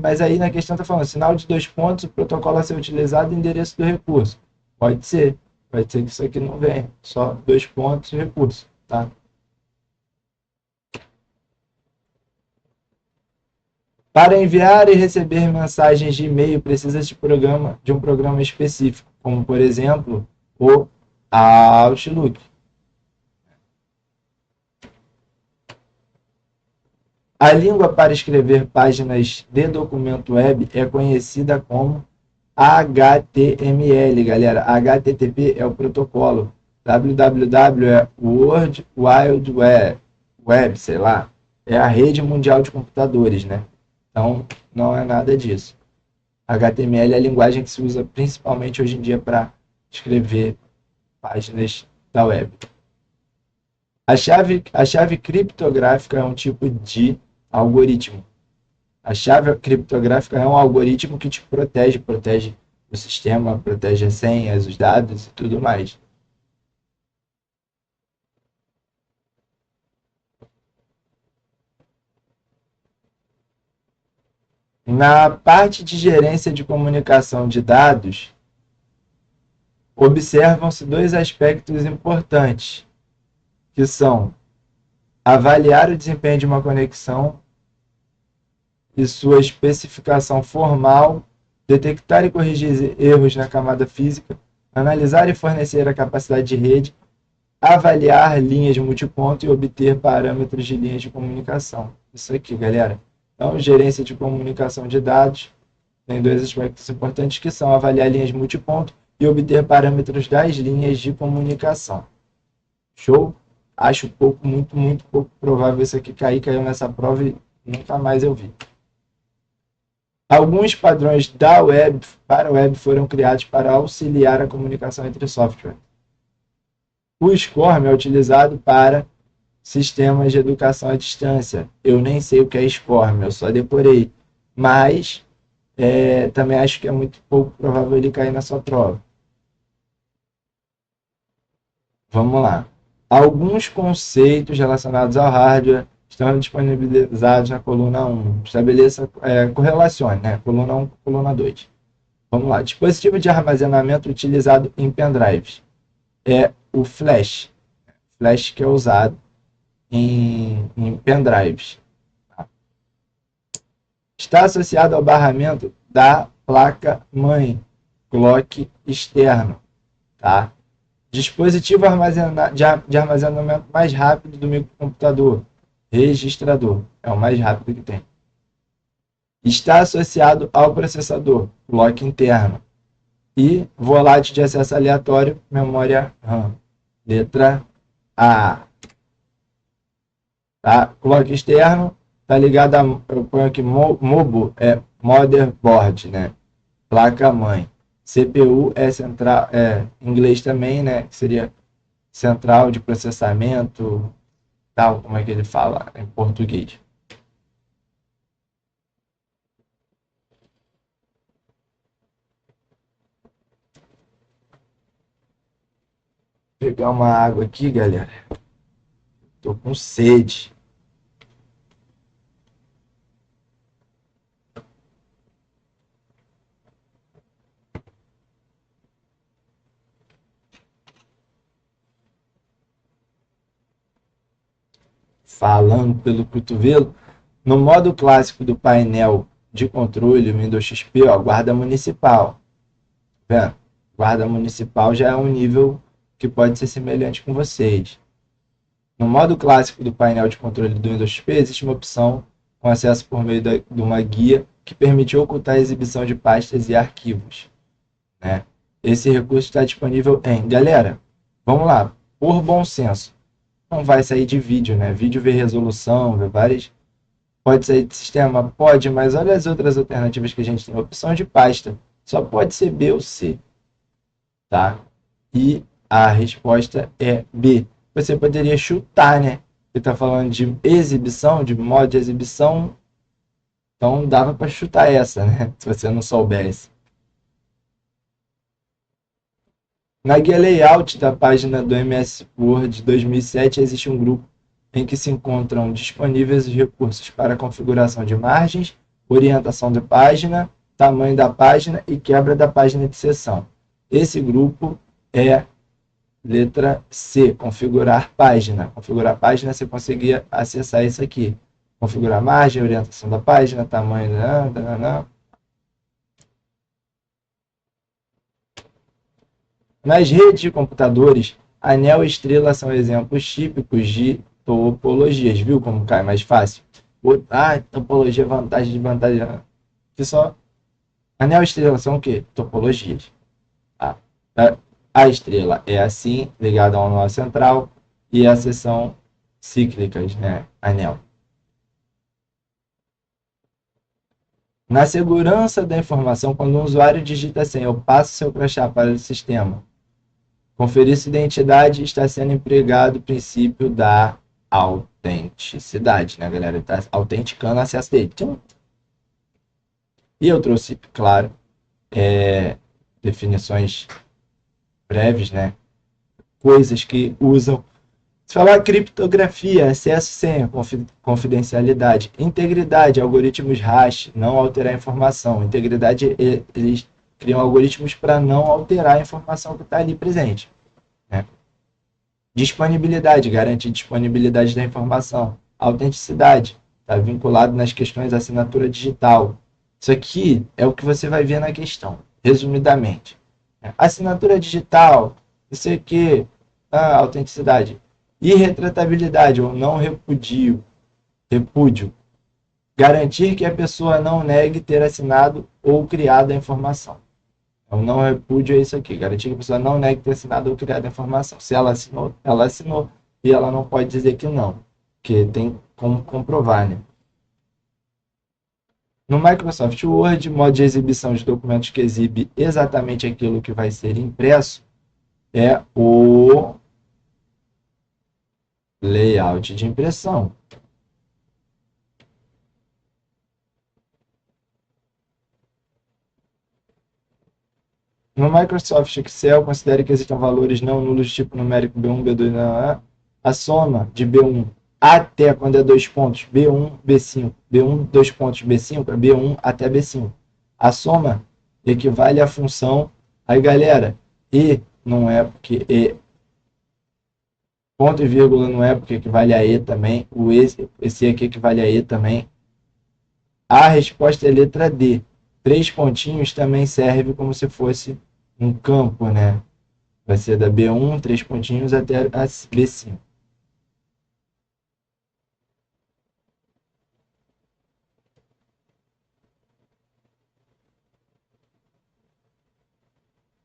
Mas aí na questão está falando, sinal de 2 pontos, o protocolo a ser utilizado e endereço do recurso. Pode ser que isso aqui não venha, só 2 pontos e recurso, tá? Para enviar e receber mensagens de e-mail, precisa de um programa específico, como por exemplo, o Outlook. A língua para escrever páginas de documento web é conhecida como HTML, galera. HTTP é o protocolo. www é World Wide Web, sei lá. É a rede mundial de computadores, né? Então, não é nada disso. HTML é a linguagem que se usa principalmente hoje em dia para escrever páginas da web. A chave criptográfica é um tipo de algoritmo. A chave criptográfica é um algoritmo que te protege o sistema, protege as senhas, os dados e tudo mais. Na parte de gerência de comunicação de dados, observam-se 2 aspectos importantes, que são avaliar o desempenho de uma conexão e sua especificação formal, detectar e corrigir erros na camada física, analisar e fornecer a capacidade de rede, avaliar linhas multiponto e obter parâmetros de linhas de comunicação. Isso aqui, galera. Então, gerência de comunicação de dados tem 2 aspectos importantes que são avaliar linhas multiponto e obter parâmetros das linhas de comunicação. Show? Acho muito pouco provável isso aqui caiu nessa prova e nunca mais eu vi. Alguns padrões da web para a web foram criados para auxiliar a comunicação entre software. O SCORM é utilizado para sistemas de educação à distância. Eu nem sei o que é SCORM, eu só decorei. Mas também acho que é muito pouco provável ele cair na sua prova. Vamos lá. Alguns conceitos relacionados ao hardware estão disponibilizados na coluna 1. Estabeleça, correlacione, né? Coluna 1 com coluna 2. Vamos lá. Dispositivo de armazenamento utilizado em pendrives. É o flash. Flash que é usado em pendrives. Tá? Está associado ao barramento da placa-mãe, clock externo. Tá? Dispositivo de armazenamento mais rápido do microcomputador. Registrador. É o mais rápido que tem. Está associado ao processador. Clock interno. E volátil de acesso aleatório. Memória RAM. Letra A. Tá? Clock externo. Tá ligado a... Eu ponho aqui MOBO. É motherboard, né? Placa-mãe. CPU é central, em inglês também, né? Que seria central de processamento, tal, como é que ele fala em português. Vou pegar uma água aqui, galera. Tô com sede. Falando pelo cotovelo. No modo clássico do painel de controle, o Windows XP, ó, guarda municipal. Vendo? Guarda municipal já é um nível que pode ser semelhante com vocês. No modo clássico do painel de controle do Windows XP, existe uma opção com acesso por meio de uma guia que permite ocultar a exibição de pastas e arquivos, né? Esse recurso está disponível em... Galera, vamos lá, por bom senso, não vai sair de vídeo, né? Vídeo vê resolução, vê várias... Pode sair de sistema? Pode, mas olha as outras alternativas que a gente tem. Opção de pasta, só pode ser B ou C, tá? E a resposta é B. Você poderia chutar, né? Você está falando de exibição, de modo de exibição, então dava para chutar essa, né? Se você não soubesse. Na guia layout da página do MS Word 2007 existe um grupo em que se encontram disponíveis os recursos para configuração de margens, orientação da página, tamanho da página e quebra da página de seção. Esse grupo é letra C, configurar página. Configurar página, você conseguia acessar isso aqui. Configurar margem, orientação da página, tamanho... Nas redes de computadores, anel e estrela são exemplos típicos de topologias. Viu como cai mais fácil? Topologia, vantagem, desvantagem. Que só... Anel e estrela são o quê? Topologias. A estrela é assim, ligada ao nó central, e essas são cíclicas, né? Anel. Na segurança da informação, quando um usuário digita senha ou passa seu crachá para o sistema, conferir sua identidade, está sendo empregado o princípio da autenticidade, né, galera? Está autenticando o acesso dele. E eu trouxe, claro, definições breves, né? Coisas que usam. Se falar criptografia, acesso senha, confidencialidade, integridade, algoritmos hash, não alterar a informação. Integridade, eles criam algoritmos para não alterar a informação que está ali presente, né? Disponibilidade, garantir disponibilidade da informação. Autenticidade, está vinculado nas questões da assinatura digital. Isso aqui é o que você vai ver na questão, resumidamente. Assinatura digital, isso aqui, autenticidade. Irretratabilidade ou não repúdio. Garantir que a pessoa não negue ter assinado ou criado a informação. O não repúdio é isso aqui. Garantir que a pessoa não negue ter assinado ou criado a informação. Se ela assinou e ela não pode dizer que não. Porque tem como comprovar, né? No Microsoft Word, modo de exibição de documentos que exibe exatamente aquilo que vai ser impresso é o layout de impressão. No Microsoft Excel, considere que existam valores não nulos de tipo numérico B1, B2, a soma de B1 até, quando é 2 pontos, B1, B5, B1, 2 pontos, B5, é B1 até B5. A soma equivale à função, aí galera, E não é porque E, ponto e vírgula não é porque equivale a E também, esse aqui equivale a E também. A resposta é letra D. 3 pontinhos também serve como se fosse um campo, né? Vai ser da B1, 3 pontinhos até a B5.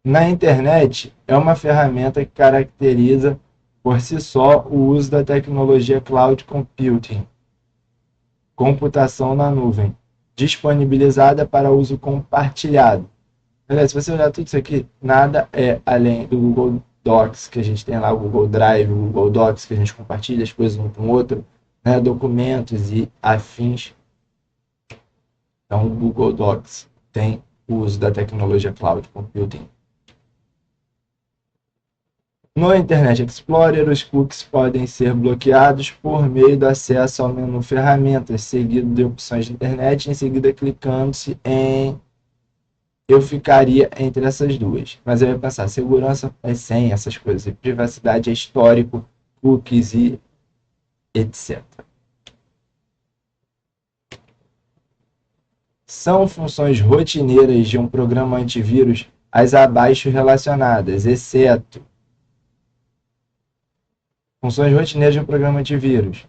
Na internet, é uma ferramenta que caracteriza por si só o uso da tecnologia Cloud Computing, computação na nuvem, disponibilizada para uso compartilhado. Se você olhar tudo isso aqui, nada é além do Google Docs, que a gente tem lá o Google Drive, o Google Docs, que a gente compartilha as coisas um com o outro, né? Documentos e afins. Então, o Google Docs tem o uso da tecnologia Cloud Computing. No Internet Explorer, os cookies podem ser bloqueados por meio do acesso ao menu Ferramentas, seguido de opções de internet, em seguida clicando-se em eu ficaria entre essas duas. Mas eu ia pensar, segurança é sem essas coisas, e privacidade é histórico, cookies e etc. São funções rotineiras de um programa antivírus as abaixo relacionadas, exceto funções rotineiras de um programa antivírus.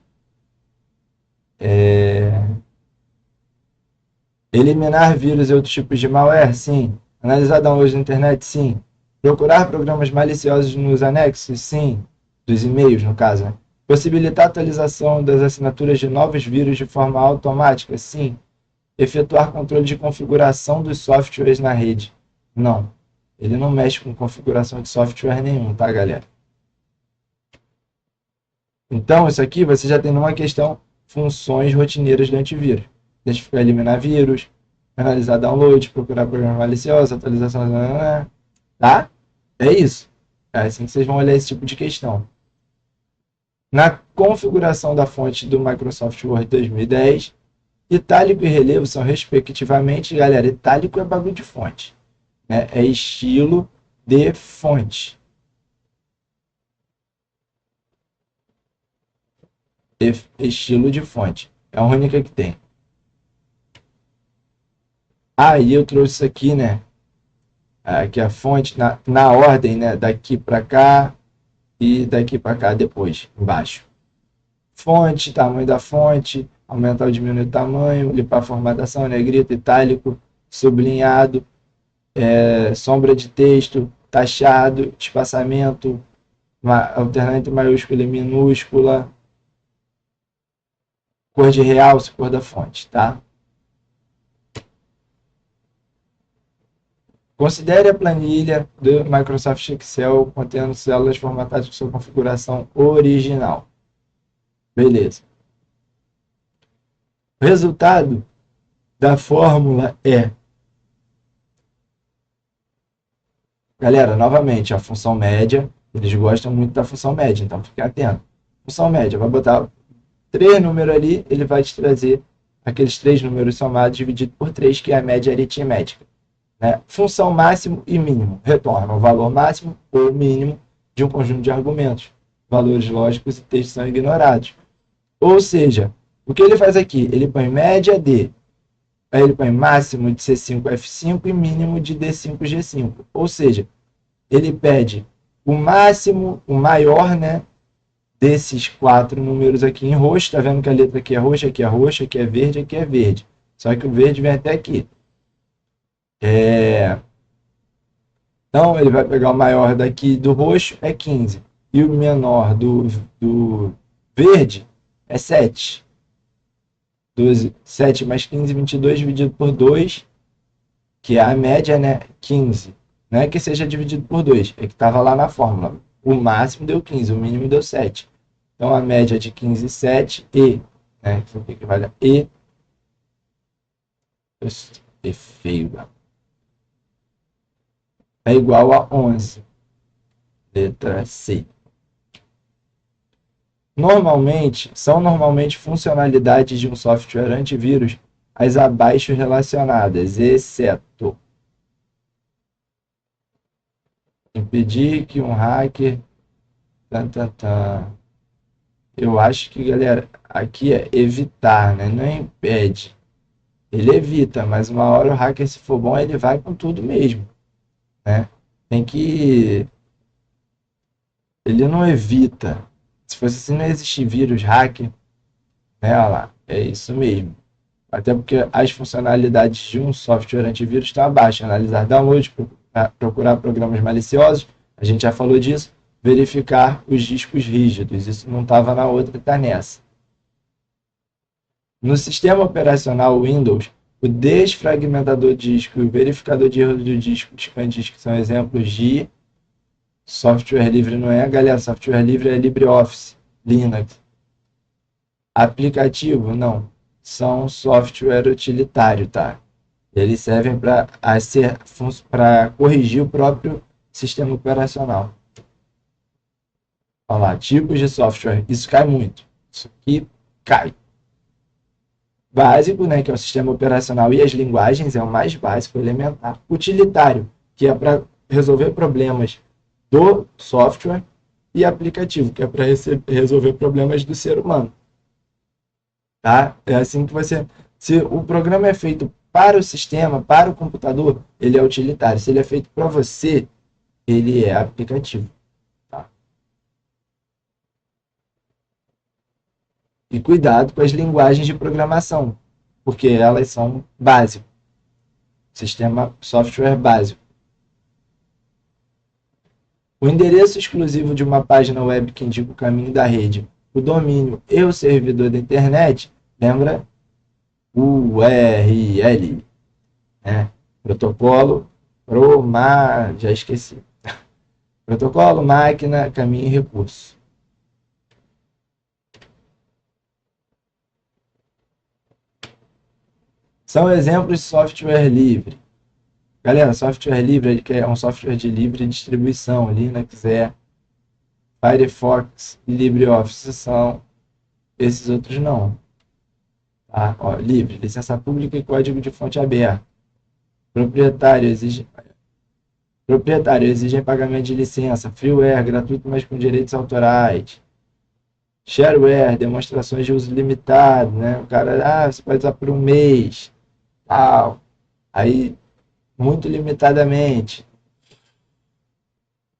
Eliminar vírus e outros tipos de malware? Sim. Analisar downloads na internet? Sim. Procurar programas maliciosos nos anexos? Sim. Dos e-mails, no caso. Né? Possibilitar a atualização das assinaturas de novos vírus de forma automática? Sim. Efetuar controle de configuração dos softwares na rede? Não. Ele não mexe com configuração de software nenhum, tá, galera? Então, isso aqui você já tem numa questão funções rotineiras do antivírus. Identificar e eliminar vírus, analisar download, procurar programa malicioso, atualização, tá? É isso. É assim que vocês vão olhar esse tipo de questão. Na configuração da fonte do Microsoft Word 2010, itálico e relevo são respectivamente, galera, itálico é bagulho de fonte, né? É estilo de fonte. Estilo de fonte. É a única que tem. Aí eu trouxe isso aqui, né? Aqui a fonte na ordem, né? Daqui para cá e daqui para cá depois, embaixo. Fonte, tamanho da fonte, aumentar ou diminuir o tamanho, limpar a formatação, negrito, itálico, sublinhado, sombra de texto, taxado, espaçamento, alternar entre maiúscula e minúscula, cor de realce, cor da fonte, tá? Considere a planilha do Microsoft Excel contendo células formatadas com sua configuração original. Beleza. O resultado da fórmula é... Galera, novamente, a função média, eles gostam muito da função média, então fique atento. Função média, vai botar 3 números ali, ele vai te trazer aqueles 3 números somados dividido por 3, que é a média aritmética. Né? Função máximo e mínimo retorna o valor máximo ou mínimo de um conjunto de argumentos. Valores lógicos e textos são ignorados. Ou seja, o que ele faz aqui? Ele põe média de, aí ele põe máximo de C5F5 e mínimo de D5G5. Ou seja, ele pede o máximo, o maior, né, desses 4 números aqui em roxo. Tá vendo que a letra aqui é roxa, aqui é roxa, aqui é verde, aqui é verde. Só que o verde vem até aqui. Então, ele vai pegar o maior daqui do roxo, é 15. E o menor do verde é 7. 12, 7 mais 15, 22 dividido por 2, que é a média, né? 15. Não é que seja dividido por 2, é que estava lá na fórmula. O máximo deu 15, o mínimo deu 7. Então, a média de 15 e 7, E, né? Que equivale a E. É feio, galera. É igual a 11. Letra C. São normalmente funcionalidades de um software antivírus as abaixo relacionadas, exceto impedir que um hacker... Eu acho que, galera, aqui é evitar, né? Não impede. Ele evita, mas uma hora o hacker, se for bom, ele vai com tudo mesmo. Né? Tem que... Ele não evita. Se fosse assim, não existir vírus, hacker, né? Olha lá, é isso mesmo. Até porque as funcionalidades de um software antivírus estão abaixo. Analisar download, procurar programas maliciosos, a gente já falou disso. Verificar os discos rígidos, isso não estava na outra, está nessa. No sistema operacional Windows, o desfragmentador disco e o verificador de erros do disco ScanDisk são exemplos de Software livre não é, galera. Software livre é LibreOffice, Linux. Aplicativo, não. São software utilitário, tá? Eles servem para corrigir o próprio sistema operacional. Olha lá, tipos de software. Isso cai muito. Isso aqui cai. Básico, né, que é o sistema operacional e as linguagens, é o mais básico, elementar. Utilitário, que é para resolver problemas do software, e aplicativo, que é para resolver problemas do ser humano. Tá? É assim que você... Se o programa é feito para o sistema, para o computador, ele é utilitário. Se ele é feito para você, ele é aplicativo. Tá? E cuidado com as linguagens de programação, porque elas são básicas. Sistema software básico. O endereço exclusivo de uma página web que indica o caminho da rede, o domínio e o servidor da internet, lembra? URL, né? Protocolo, já esqueci. Protocolo, máquina, caminho e recurso. São exemplos de software livre. Galera, software livre é um software de livre distribuição. Linux é, Firefox e LibreOffice são, esses outros não. Tá? Ó, livre, licença pública e código de fonte aberta. Proprietário exige pagamento de licença. Freeware, gratuito, mas com direitos autorais. Shareware, demonstrações de uso limitado, né? O cara, você pode usar por um mês, tal. Aí, muito limitadamente.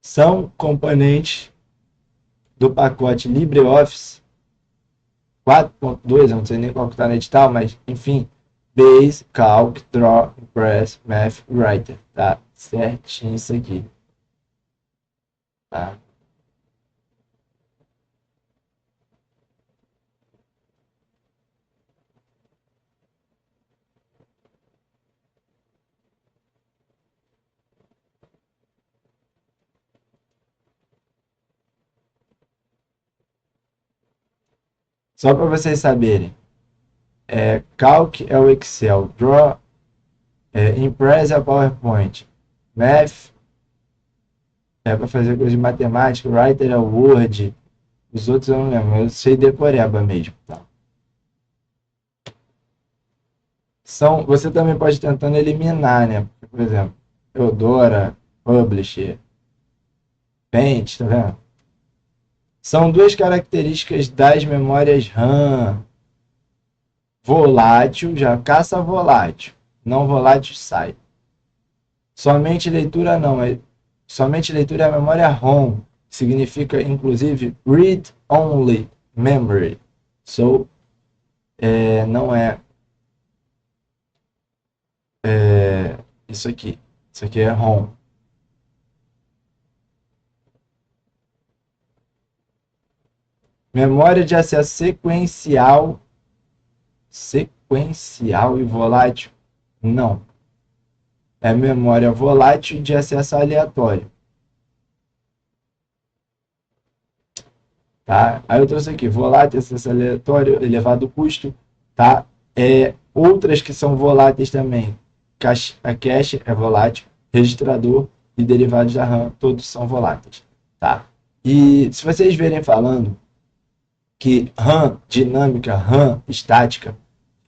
São componentes do pacote LibreOffice 4.2, eu não sei nem qual que está no edital, mas, enfim, Base, Calc, Draw, Impress, Math, Writer. Tá certinho isso aqui. Tá? Só para vocês saberem, Calc é o Excel, Draw, Impress é o PowerPoint, Math é para fazer coisa de matemática, Writer é o Word, os outros eu não lembro, eu sei decoreba mesmo. Tá? Você também pode ir tentando eliminar, né? Por exemplo, Eudora, Publisher, Paint, tá vendo? São duas características das memórias RAM. Volátil, já caça volátil. Não volátil sai. Somente leitura não. Somente leitura é a memória ROM. Significa, inclusive, read only memory. Não isso aqui. Isso aqui é ROM. Memória de acesso sequencial e volátil? Não. É memória volátil de acesso aleatório. Tá? Aí eu trouxe aqui, volátil, acesso aleatório, elevado custo. Tá? Outras que são voláteis também. A cache é volátil, registrador e derivados da RAM, todos são voláteis. Tá? E se vocês verem falando que RAM dinâmica, RAM estática,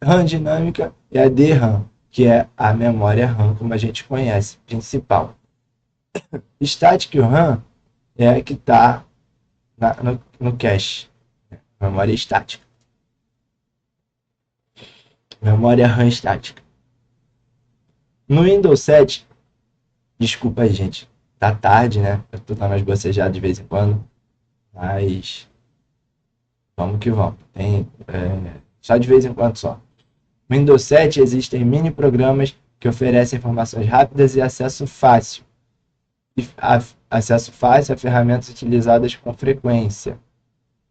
RAM dinâmica é a DRAM, que é a memória RAM, como a gente conhece, principal. Static RAM é a que está no cache, memória estática. Memória RAM estática. No Windows 7, desculpa aí, gente, tá tarde, né? Eu tô dando umas bocejadas de vez em quando, mas vamos que vamos. Só de vez em quando só. No Windows 7 existem mini programas que oferecem informações rápidas e acesso fácil. Acesso fácil a ferramentas utilizadas com frequência.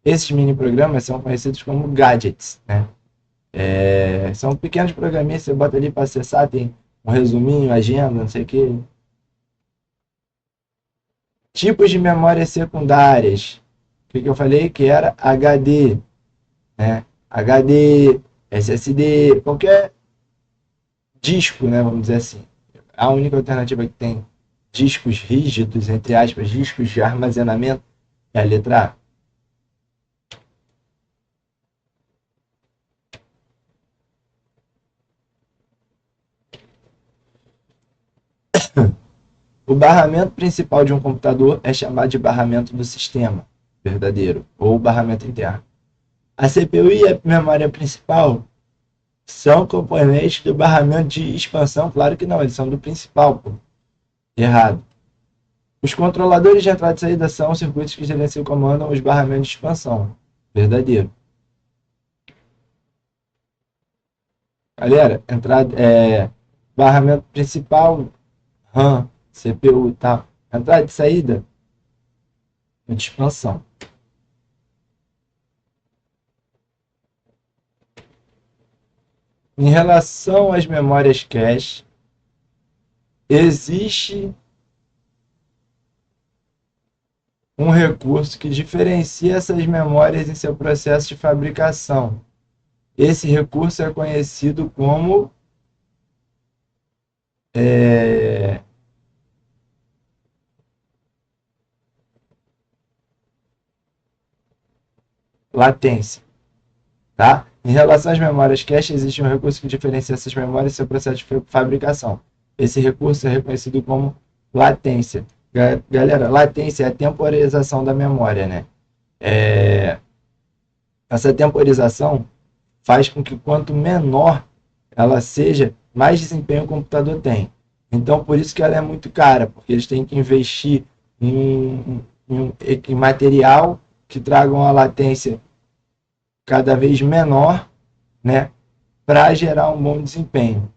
Esses mini programas são conhecidos como gadgets, né? São pequenos programinhas que você bota ali para acessar, tem um resuminho, agenda, não sei o que. Tipos de memórias secundárias. O que eu falei? Que era HD, né? HD, SSD, qualquer disco, né? Vamos dizer assim. A única alternativa que tem discos rígidos, entre aspas, discos de armazenamento, é a letra A. O barramento principal de um computador é chamado de barramento do sistema verdadeiro, ou barramento interno. A CPU e a memória principal são componentes do barramento de expansão? Claro que não, eles são do principal, pô. Errado. Os controladores de entrada e saída são circuitos que gerenciam e comandam os barramentos de expansão. Verdadeiro. Galera, barramento principal, RAM, CPU e tal. Entrada e saída, de expansão. Em relação às memórias cache, existe um recurso que diferencia essas memórias em seu processo de fabricação. Esse recurso é conhecido como latência, tá? Em relação às memórias cache, existe um recurso que diferencia essas memórias em seu processo de fabricação. Esse recurso é reconhecido como latência. Galera, latência é a temporização da memória, né? Essa temporização faz com que quanto menor ela seja, mais desempenho o computador tem. Então, por isso que ela é muito cara, porque eles têm que investir em material que traga uma latência cada vez menor, né, para gerar um bom desempenho.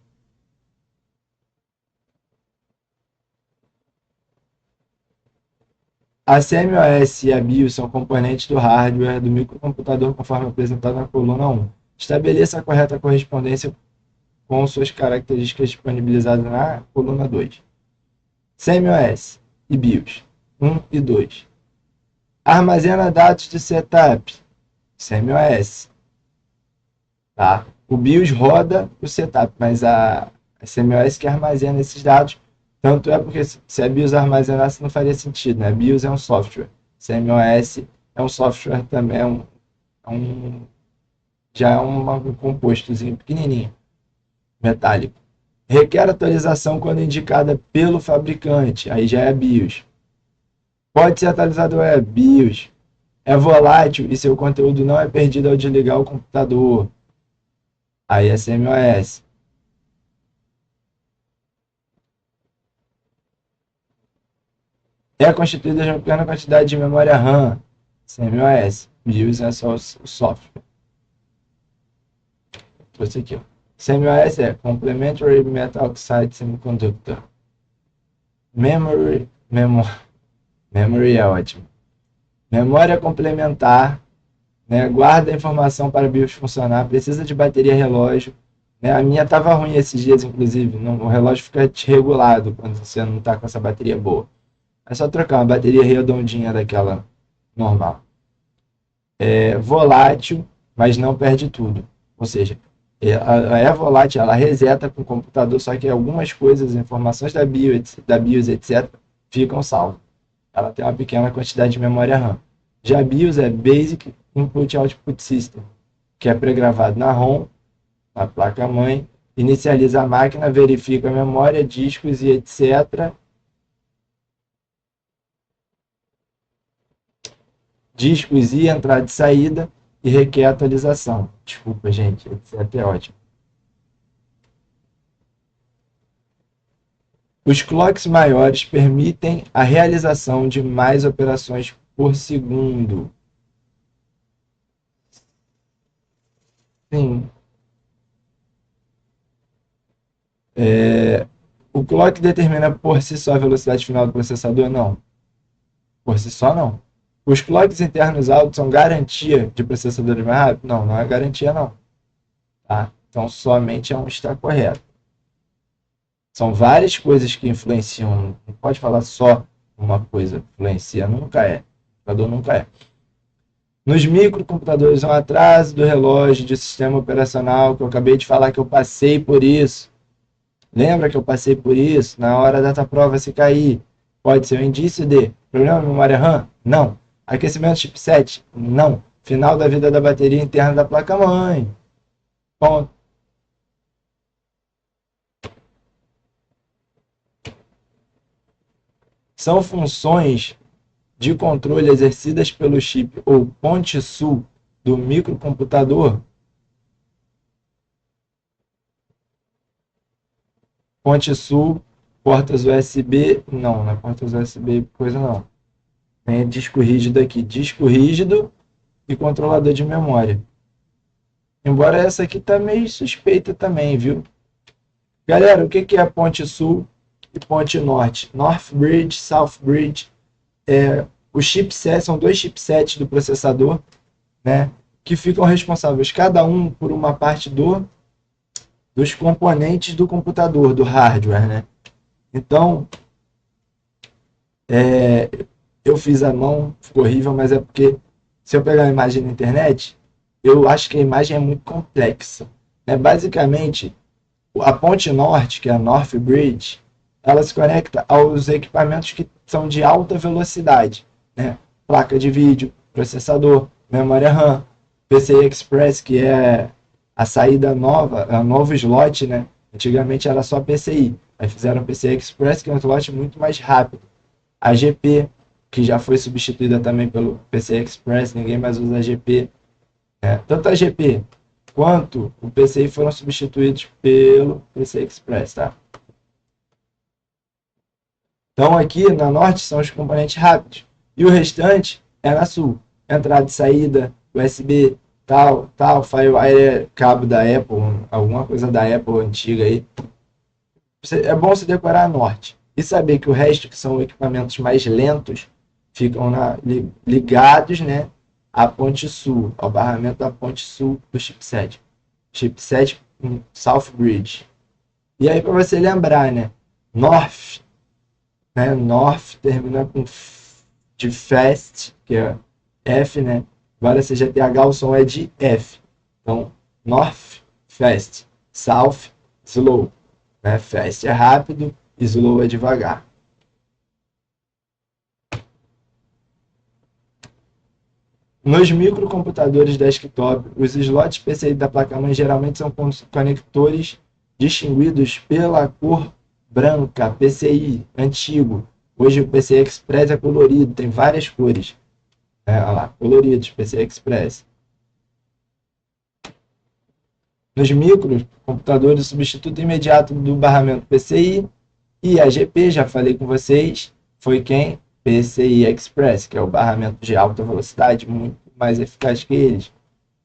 A CMOS e a BIOS são componentes do hardware do microcomputador conforme apresentado na coluna 1. Estabeleça a correta correspondência com suas características disponibilizadas na coluna 2. CMOS e BIOS 1 e 2. Armazena dados de setup. CMOS. Tá? O BIOS roda o setup, mas a CMOS que armazena esses dados. Tanto é porque se a BIOS armazenasse não faria sentido, né? BIOS é um software. CMOS é um software também, já é um compostozinho pequenininho, metálico. Requer atualização quando indicada pelo fabricante, aí já é BIOS. Pode ser atualizado BIOS. É volátil e seu conteúdo não é perdido ao desligar o computador. Aí é CMOS. É constituída de uma pequena quantidade de memória RAM. CMOS. BIOS é só o software. Trouxe aqui, ó. CMOS é Complementary Metal Oxide Semiconductor. Memory é ótimo. Memória complementar, né? Guarda a informação para o BIOS funcionar. Precisa de bateria relógio. Né? A minha estava ruim esses dias, inclusive. O relógio fica desregulado quando você não está com essa bateria boa. É só trocar uma bateria redondinha daquela normal. É volátil, mas não perde tudo. Ou seja, ela é volátil, ela reseta com o computador, só que algumas coisas, informações da BIOS, etc., ficam salvas. Ela tem uma pequena quantidade de memória RAM. Já a BIOS é Basic Input Output System, que é pré-gravado na ROM, na placa-mãe, inicializa a máquina, verifica a memória, discos e etc. Discos e entrada e saída, e requer atualização. Desculpa, gente, etc. é ótimo. Os clocks maiores permitem a realização de mais operações por segundo. Sim. O clock determina por si só a velocidade final do processador? Não. Por si só, não. Os clocks internos altos são garantia de processadores mais rápidos? Não, não é garantia, não. Tá? Então, somente é um está correto. São várias coisas que influenciam, não pode falar só uma coisa influencia, nunca é. O computador nunca é. Nos microcomputadores, um atraso do relógio de sistema operacional, que eu acabei de falar que eu passei por isso. Lembra que eu passei por isso? Na hora da prova se cair. Pode ser um indício de problema de memória RAM? Não. Aquecimento chipset? Não. Final da vida da bateria interna da placa-mãe. Ponto. São funções de controle exercidas pelo chip ou ponte sul do microcomputador. Ponte sul, portas USB, não é portas USB, coisa não. Tem disco rígido aqui, disco rígido e controlador de memória. Embora essa aqui tá meio suspeita também, viu? Galera, o que é ponte sul e ponte norte? North Bridge, South Bridge. Os chipsets são dois chipsets do processador, né? Que ficam responsáveis cada um por uma parte dos componentes do computador, do hardware, né? Então, eu fiz a mão, ficou horrível, mas é porque se eu pegar a imagem na internet, eu acho que a imagem é muito complexa. Basicamente, a ponte norte, que é a North Bridge, ela se conecta aos equipamentos que são de alta velocidade, né? Placa de vídeo, processador, memória RAM, PCI Express, que é a saída nova, a novo slot, né? Antigamente era só PCI, aí fizeram PCI Express, que é um slot muito mais rápido. A GP, que já foi substituída também pelo PCI Express, ninguém mais usa a GP. Tanto a GP quanto o PCI foram substituídos pelo PCI Express, tá? Então aqui na norte são os componentes rápidos e o restante é na sul. Entrada e saída, USB, tal, FireWire, cabo da Apple, alguma coisa da Apple antiga aí. É bom se decorar a norte e saber que o resto, que são equipamentos mais lentos, ficam ligados, né, à ponte sul, ao barramento da ponte sul do chipset. Chipset South Bridge. E aí, para você lembrar, né, North, né, North termina com de fast, que é F, né? Agora CGTH, o som é de F. Então, North, fast. South, slow. Né? Fast é rápido, slow é devagar. Nos microcomputadores desktop, os slots PCI da placa-mãe geralmente são conectores distinguidos pela cor branca, PCI antigo. Hoje o PCI Express é colorido, tem várias cores. Olha lá, coloridos, PCI Express. Nos microcomputadores, o substituto imediato do barramento PCI e a GP, já falei com vocês, foi quem? PCI Express, que é o barramento de alta velocidade, muito mais eficaz que eles,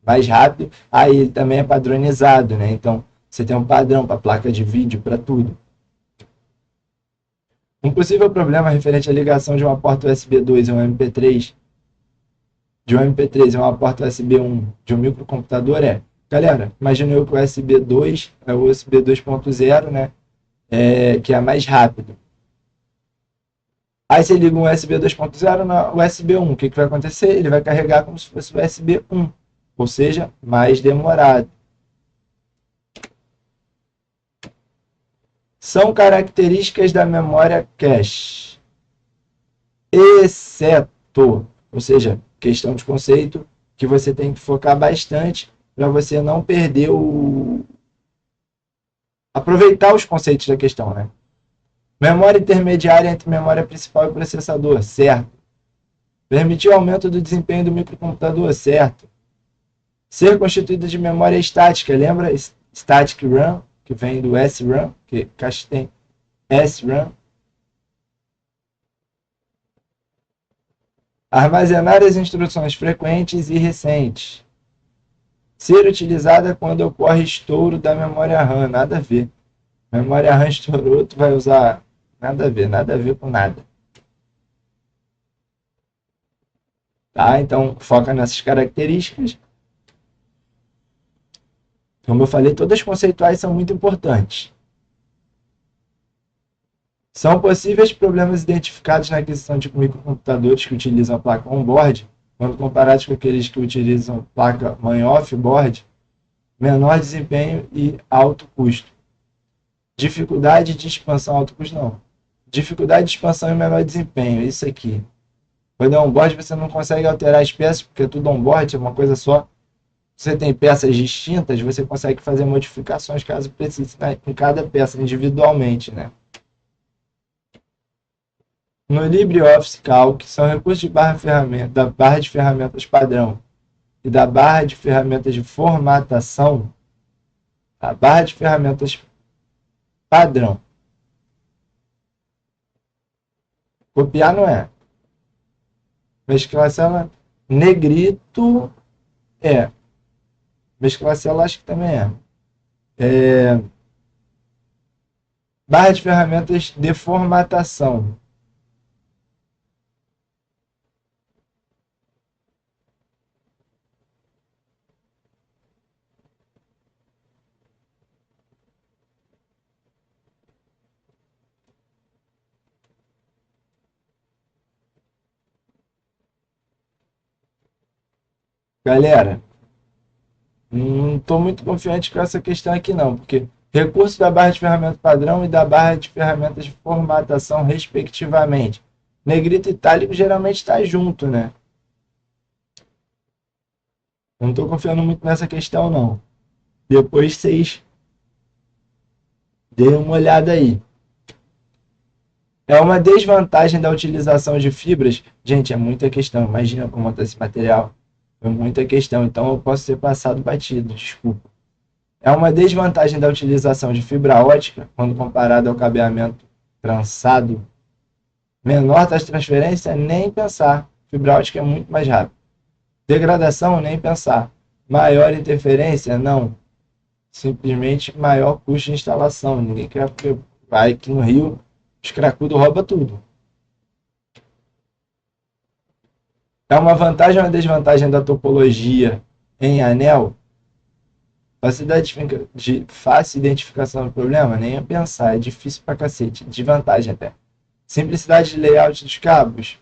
mais rápido. Aí ele também é padronizado, né? Então você tem um padrão para placa de vídeo, para tudo. Um possível problema referente à ligação de uma porta USB 2 a um MP3, de um MP3 a uma porta USB 1 de um microcomputador galera, imagina eu que o USB 2 é o USB 2.0, né? Que é mais rápido. Aí você liga um USB 2.0 na USB 1, o que vai acontecer? Ele vai carregar como se fosse o USB 1, ou seja, mais demorado. São características da memória cache, exceto, ou seja, questão de conceito que você tem que focar bastante para você não perder aproveitar os conceitos da questão, né? Memória intermediária entre memória principal e processador, certo. Permitir o aumento do desempenho do microcomputador, certo. Ser constituída de memória estática, lembra? Static RAM, que vem do SRAM, que caixa tem SRAM. Armazenar as instruções frequentes e recentes. Ser utilizada quando ocorre estouro da memória RAM, nada a ver. Memória RAM estourou, tu vai usar nada a ver com nada. Tá? Então, foca nessas características. Como eu falei, todas as conceituais são muito importantes. São possíveis problemas identificados na aquisição de microcomputadores que utilizam a placa on-board, quando comparados com aqueles que utilizam placa mãe off-board, menor desempenho e alto custo. Dificuldade de expansão, alto custo não. Dificuldade de expansão e menor desempenho, isso aqui. Quando é on-board, você não consegue alterar as peças, porque é tudo on-board, é uma coisa só. Você tem peças distintas, você consegue fazer modificações caso precise em cada peça individualmente, né? No LibreOffice Calc, são recursos de da barra de ferramentas padrão e da barra de ferramentas de formatação, a barra de ferramentas padrão. Copiar não é. Mesclar célula, negrito é. Mesclar célula acho que também é. Barra de ferramentas de formatação. Galera, não estou muito confiante com essa questão aqui não, porque recurso da barra de ferramenta padrão e da barra de ferramentas de formatação, respectivamente. Negrito e itálico geralmente está junto, né? Eu não estou confiando muito nessa questão, não. Depois vocês deem uma olhada aí. É uma desvantagem da utilização de fibras. Gente, é muita questão. Imagina como montar esse material. É muita questão, então eu posso ser passado batido, desculpa. É uma desvantagem da utilização de fibra ótica, quando comparado ao cabeamento trançado. Menor taxa de transferência, nem pensar. Fibra ótica é muito mais rápido. Degradação, nem pensar. Maior interferência, não. Simplesmente maior custo de instalação. Ninguém quer, porque vai aqui no Rio, os cracudos roubam tudo. É uma vantagem ou uma desvantagem da topologia em anel? Fácil identificação do problema? Nem a pensar, é difícil pra cacete. Desvantagem até. Simplicidade de layout dos cabos.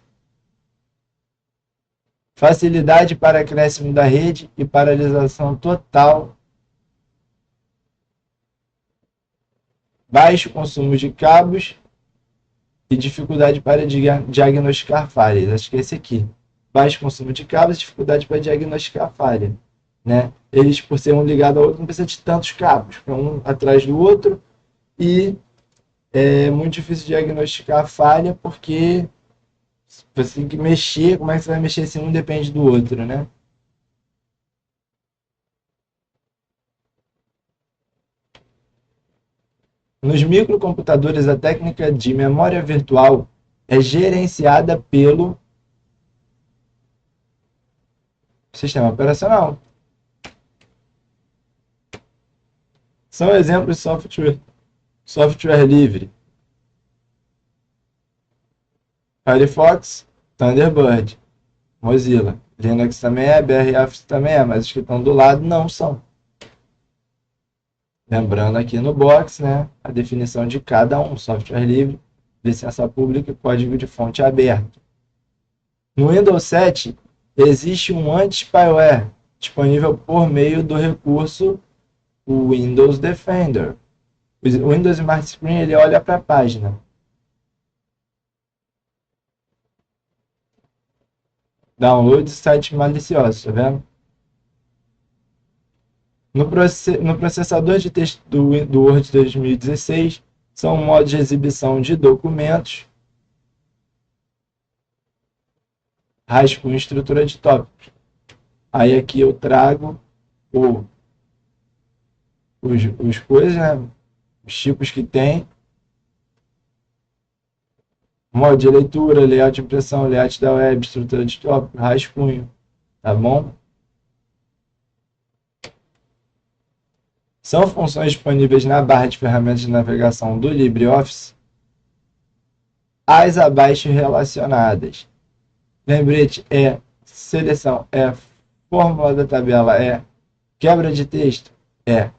Facilidade para acréscimo da rede e paralisação total. Baixo consumo de cabos e dificuldade para diagnosticar falhas. Acho que é esse aqui. Baixo consumo de cabos e dificuldade para diagnosticar falha. Né? Eles, por ser um ligado ao outro, não precisa de tantos cabos, um atrás do outro, e é muito difícil diagnosticar a falha, porque você tem que mexer, como é que você vai mexer se um depende do outro, né? Nos microcomputadores, a técnica de memória virtual é gerenciada pelo sistema operacional. São exemplos de software livre. Firefox, Thunderbird, Mozilla. Linux também é, BRF também é, mas os que estão do lado não são. Lembrando aqui no box, né, a definição de cada um: software livre, licença pública e código de fonte aberto. No Windows 7, existe um anti-spyware disponível por meio do recurso Windows Defender. O Windows Smart Screen, ele olha para a página. Download site malicioso, tá vendo? No processador de texto do Word 2016, são modos de exibição de documentos, rascunho, estrutura de tópicos. Aí aqui eu trago os coisas, né? Os tipos que tem. Modo de leitura, layout de impressão, layout da web, estrutura de tópico, rascunho. Tá bom? São funções disponíveis na barra de ferramentas de navegação do LibreOffice as abaixo relacionadas. Lembrete é seleção, é fórmula da tabela, é quebra de texto, é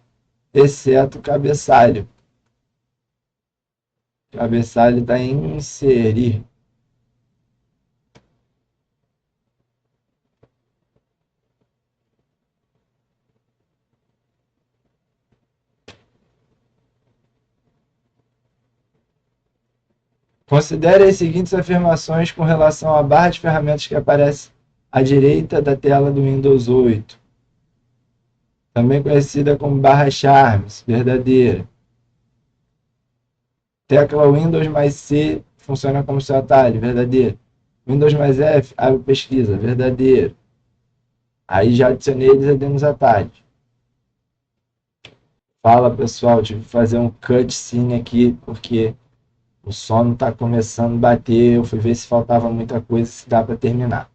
exceto cabeçalho. Cabeçalho está em inserir. Considere as seguintes afirmações com relação à barra de ferramentas que aparece à direita da tela do Windows 8, também conhecida como barra Charms, verdadeira. Tecla Windows mais C funciona como seu atalho, verdadeiro. Windows mais F abre pesquisa, verdadeiro. Aí já adicionei eles ali nos atalhos. Fala pessoal, tive que fazer um cutscene aqui porque o sono tá começando a bater. Eu fui ver se faltava muita coisa, se dá para terminar.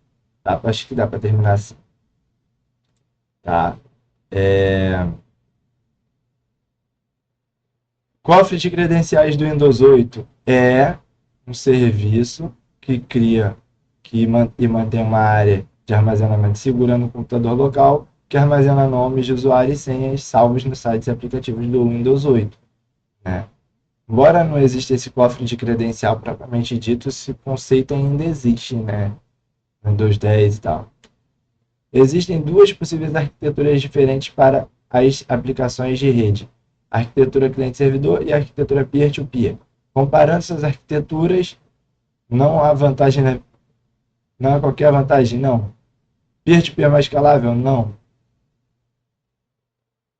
Acho que dá para terminar assim. Tá? Cofre de credenciais do Windows 8 é um serviço que cria e mantém uma área de armazenamento segura no computador local que armazena nomes de usuário e senhas salvos nos sites e aplicativos do Windows 8. Né? Embora não exista esse cofre de credencial propriamente dito, esse conceito ainda existe, né? Windows 10 e tal. Existem duas possíveis arquiteturas diferentes para as aplicações de rede: a arquitetura cliente-servidor e a arquitetura peer-to-peer. Comparando essas arquiteturas, não há vantagem, não há qualquer vantagem, não. Peer-to-peer é mais escalável? Não.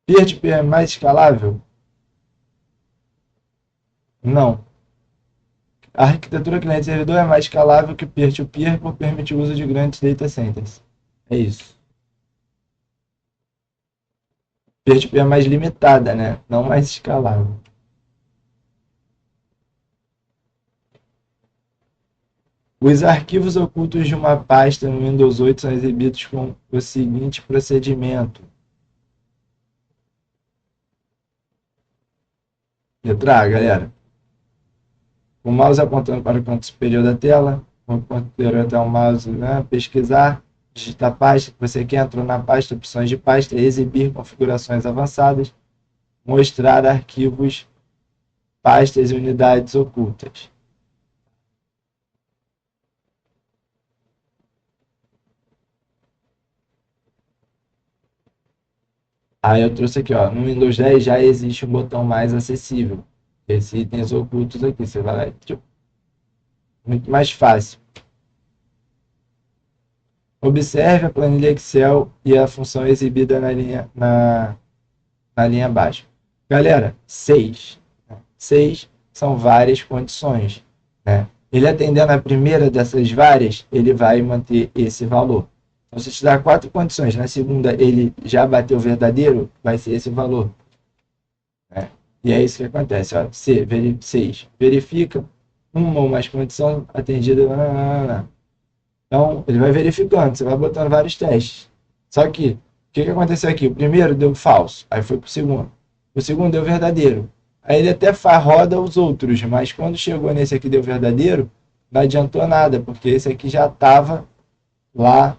Peer-to-peer é mais escalável? Não. A arquitetura cliente-servidor é mais escalável que peer-to-peer por permitir o uso de grandes data centers. É isso. Peer-to-peer é mais limitada, né? Não mais escalável. Os arquivos ocultos de uma pasta no Windows 8 são exibidos com o seguinte procedimento. Letra A, galera. O mouse apontando para o canto superior da tela, o pointer até o mouse, né? Pesquisar, digitar pasta que você quer, entrou na pasta, opções de pasta, exibir configurações avançadas, mostrar arquivos, pastas e unidades ocultas. Aí eu trouxe aqui, ó, no Windows 10 já existe um botão mais acessível. Esses itens ocultos aqui, você vai lá e muito mais fácil. Observe a planilha Excel e a função exibida na linha abaixo. Galera, 6. 6 são várias condições. Né? Ele atendendo a primeira dessas várias, ele vai manter esse valor. Então, se te dá 4 condições, na segunda ele já bateu o verdadeiro, vai ser esse valor. Né? E é isso que acontece. Ó. 6. Verifica uma ou mais condição atendida. Então, ele vai verificando, você vai botando vários testes. Só que, o que aconteceu aqui? O primeiro deu falso, aí foi para o segundo. O segundo deu verdadeiro. Aí ele até roda os outros, mas quando chegou nesse aqui deu verdadeiro, não adiantou nada, porque esse aqui já estava lá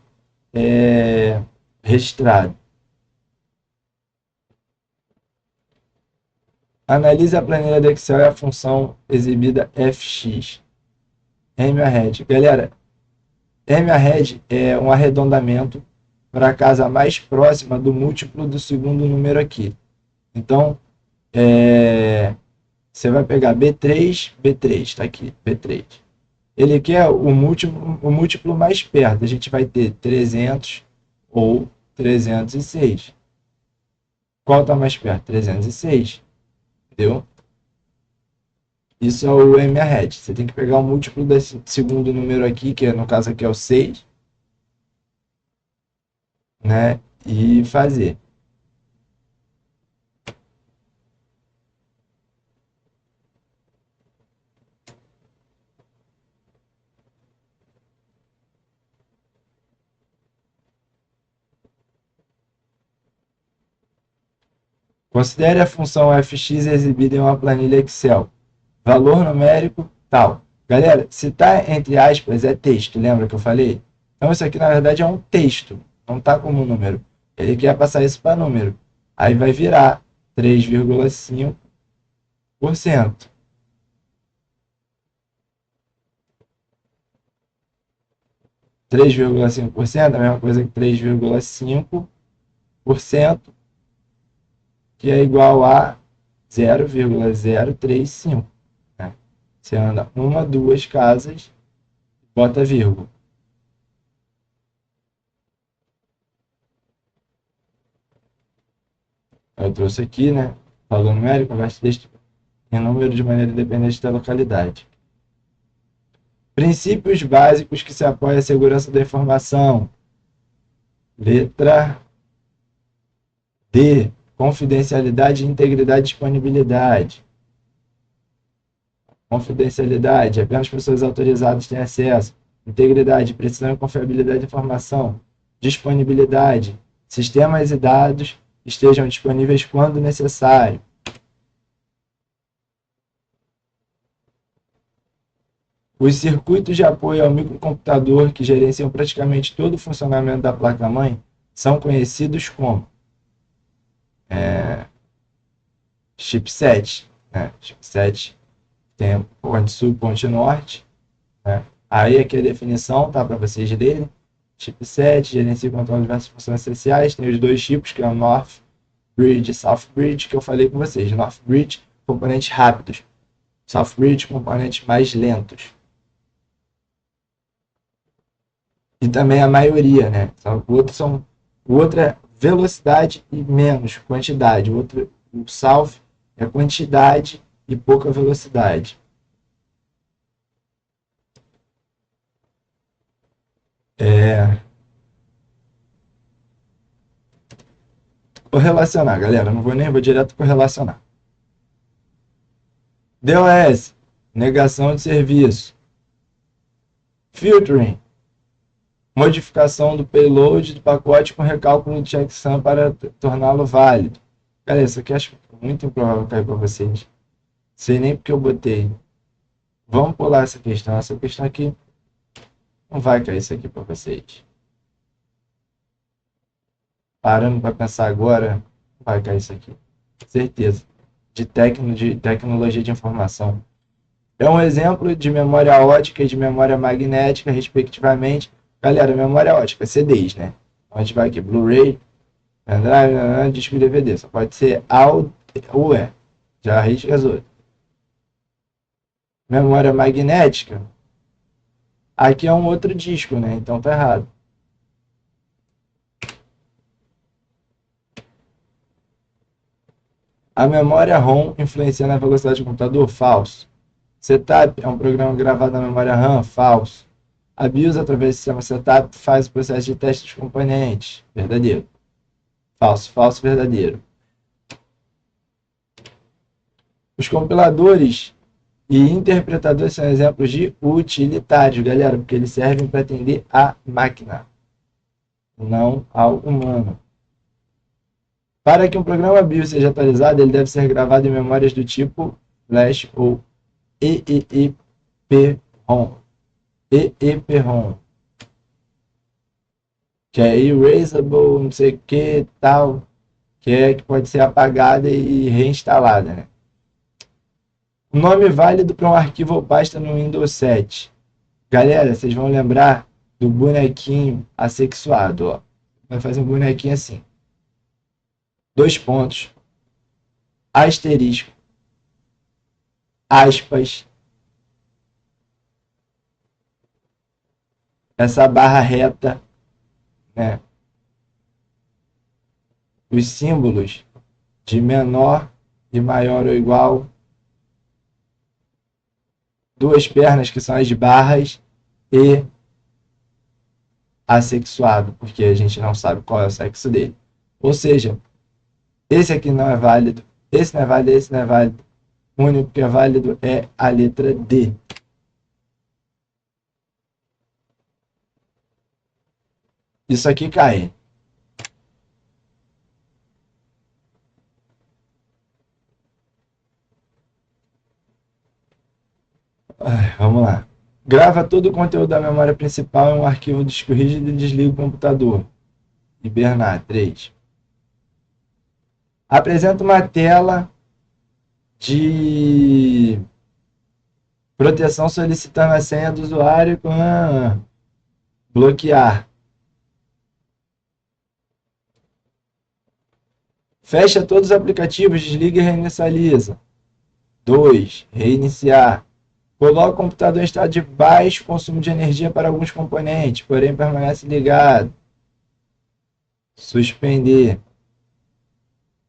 registrado. Analise a planilha do Excel e a função exibida fx. MARRED. Galera, MARRED é um arredondamento para a casa mais próxima do múltiplo do segundo número aqui. Então, você vai pegar B3, está aqui, B3. Ele quer o múltiplo mais perto. A gente vai ter 300 ou 306. Qual está mais perto? 306. Entendeu? Isso é o MARRED. Você tem que pegar o múltiplo desse segundo número aqui, que no caso aqui é o 6, né? E fazer. Considere a função fx exibida em uma planilha Excel. Valor numérico, tal. Galera, se está entre aspas, é texto, lembra que eu falei? Então isso aqui na verdade é um texto, não está como número. Ele quer passar isso para número. Aí vai virar 3,5%. 3,5% é a mesma coisa que 3,5%, que é igual a 0,035. Né? Você anda uma, duas casas, bota vírgula. Eu trouxe aqui, né? Valor numérico, converte deste em número de maneira independente da localidade. Princípios básicos que se apoiam à segurança da informação. Letra D. Confidencialidade, integridade e disponibilidade. Confidencialidade. Apenas pessoas autorizadas têm acesso. Integridade. Precisão e confiabilidade da informação. Disponibilidade. Sistemas e dados estejam disponíveis quando necessário. Os circuitos de apoio ao microcomputador que gerenciam praticamente todo o funcionamento da placa-mãe são conhecidos como chipset. Né? Chipset tem ponte sul, ponte norte. Né? Aí aqui a definição, tá, para vocês lerem. Chipset gerencia e controla diversas funções essenciais. Tem os dois tipos, que é o North Bridge e South Bridge, que eu falei com vocês. North Bridge, componentes rápidos. South Bridge, componentes mais lentos. E também a maioria, né? O outro é velocidade e menos quantidade. O South é quantidade e pouca velocidade. Correlacionar, galera. Não vou direto correlacionar. DOS, negação de serviço. Filtering, modificação do payload do pacote com recálculo de checksum para torná-lo válido. Galera, isso aqui acho muito improvável cair para vocês. Sei nem porque eu botei. Vamos pular essa questão. Essa questão aqui não vai cair isso aqui para vocês. Parando para pensar agora, vai cair isso aqui. Certeza. De tecnologia de informação. É um exemplo de memória ótica e de memória magnética, respectivamente. Galera, memória ótica, CDs, né? A gente vai aqui, Blu-ray, pendrive, disco DVD. Só pode ser AUD ou E. Já arrisca as outras. Memória magnética. Aqui é um outro disco, né? Então tá errado. A memória ROM influencia na velocidade do computador? Falso. Setup é um programa gravado na memória RAM? Falso. A BIOS, através do sistema Setup, faz o processo de teste dos componentes? Verdadeiro. Falso, falso, verdadeiro. Os compiladores e interpretadores são exemplos de utilitários, galera, porque eles servem para atender a máquina, não ao humano. Para que um programa BIOS seja atualizado, ele deve ser gravado em memórias do tipo Flash ou EEPROM. EEPROM. Que é erasable, não sei o que, tal, que pode ser apagada e reinstalada, né? O nome válido para um arquivo ou pasta no Windows 7. Galera, vocês vão lembrar do bonequinho assexuado, ó. Vai fazer um bonequinho assim. 2 pontos, asterisco, aspas, essa barra reta, né? Os símbolos de menor e maior ou igual, 2 pernas que são as barras e assexuado, porque a gente não sabe qual é o sexo dele. Ou seja, esse aqui não é válido, esse não é válido, esse não é válido. O único que é válido é a letra D. Isso aqui cai. Vamos lá. Grava todo o conteúdo da memória principal em um arquivo disco rígido e desliga o computador. Hibernar, 3. Apresenta uma tela de proteção solicitando a senha do usuário. bloquear. Fecha todos os aplicativos, desliga e reinicializa. 2. Reiniciar. Coloca o computador em estado de baixo consumo de energia para alguns componentes, porém permanece ligado. Suspender.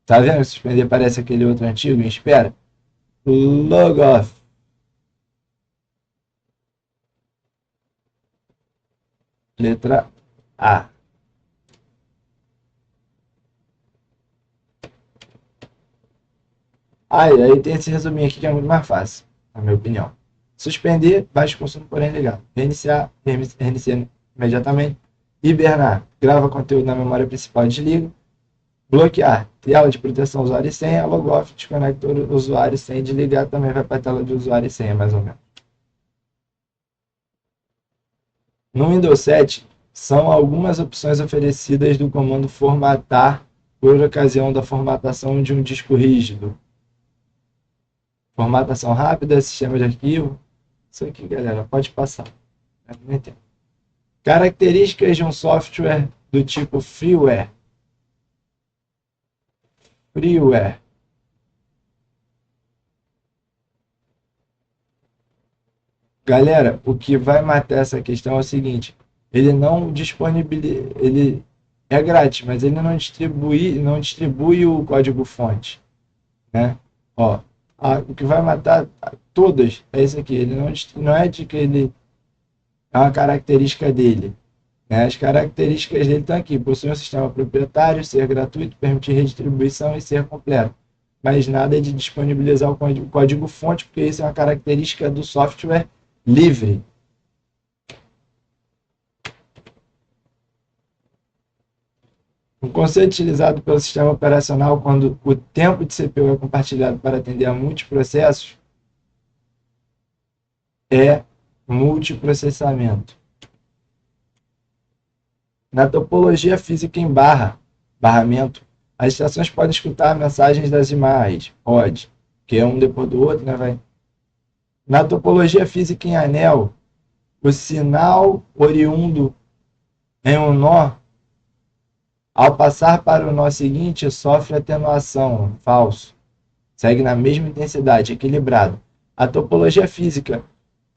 Tá vendo que suspender parece aquele outro antigo? Espera. Log off. Letra A. E aí tem esse resuminho aqui que é muito mais fácil, na minha opinião. Suspender, baixo consumo, porém ligado. Reiniciar, reinicia imediatamente. Hibernar, grava conteúdo na memória principal e desliga. Bloquear, tela de proteção usuário e senha. Log off, desconecta o usuário sem desligar, também vai para a tela de usuário e senha, mais ou menos. No Windows 7, são algumas opções oferecidas do comando formatar por ocasião da formatação de um disco rígido. Formatação rápida, sistema de arquivo. Isso aqui, galera, pode passar. Não entendo. Características de um software do tipo freeware. Freeware. Galera, o que vai matar essa questão é o seguinte: ele não disponibiliza, ele é grátis, mas ele não distribui o código-fonte, né? Ó, o que vai matar todas é esse aqui. Ele não é de que ele é uma característica dele, né? As características dele estão aqui: possuir um sistema proprietário, ser gratuito, permitir redistribuição e ser completo. Mas nada de disponibilizar o código-fonte, porque isso é uma característica do software livre. Um conceito utilizado pelo sistema operacional quando o tempo de CPU é compartilhado para atender a multiprocessos é multiprocessamento. Na topologia física em barramento, as estações podem escutar mensagens das imagens, pode, que é um depois do outro, né, Na topologia física em anel, o sinal oriundo em um nó, ao passar para o nó seguinte, sofre atenuação, falso. Segue na mesma intensidade, equilibrado. A topologia física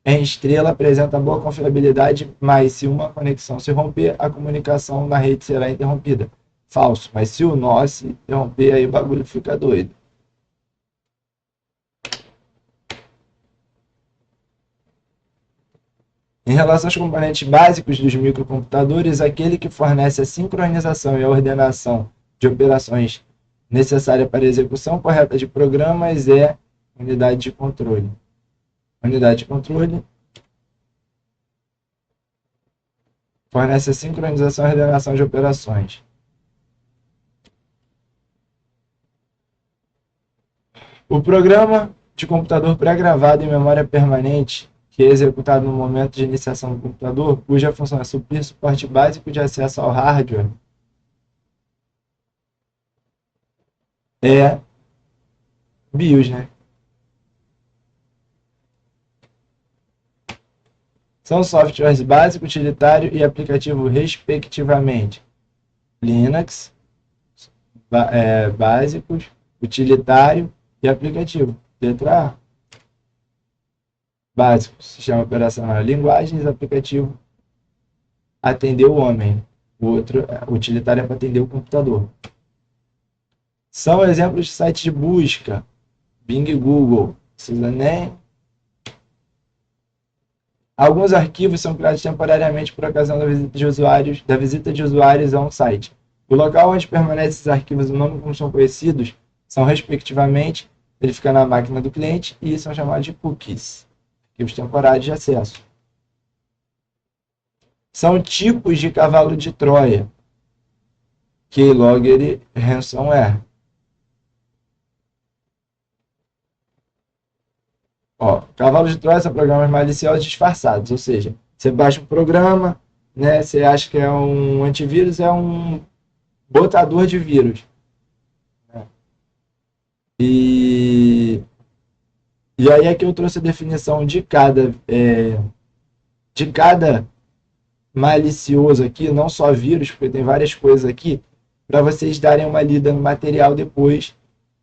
em estrela apresenta boa confiabilidade, mas se uma conexão se romper, a comunicação na rede será interrompida. Falso, mas se o nó se interromper, aí o bagulho fica doido. Em relação aos componentes básicos dos microcomputadores, aquele que fornece a sincronização e a ordenação de operações necessária para a execução correta de programas é unidade de controle. Unidade de controle fornece a sincronização e ordenação de operações. O programa de computador pré-gravado em memória permanente, que é executado no momento de iniciação do computador, cuja função é suprir suporte básico de acesso ao hardware, é BIOS, né? São softwares básico, utilitário e aplicativo, respectivamente. Linux, básicos, utilitário e aplicativo. Letra A. Básico, sistema operacional, linguagens, aplicativo, atender o homem. O outro, utilitário, é para atender o computador. São exemplos de sites de busca. Bing e Google. Precisa nem... Alguns arquivos são criados temporariamente por ocasião da visita de usuários a um site. O local onde permanecem esses arquivos, o nome como são conhecidos, são respectivamente, ele fica na máquina do cliente e são chamados de cookies, arquivos temporários de acesso. São tipos de cavalo de Troia, keylogger e ransomware. Cavalo de Troia são programas maliciosos disfarçados, ou seja, você baixa um programa, né, você acha que é um antivírus, é um botador de vírus. Né? E aí aqui eu trouxe a definição de cada malicioso aqui, não só vírus, porque tem várias coisas aqui, para vocês darem uma lida no material depois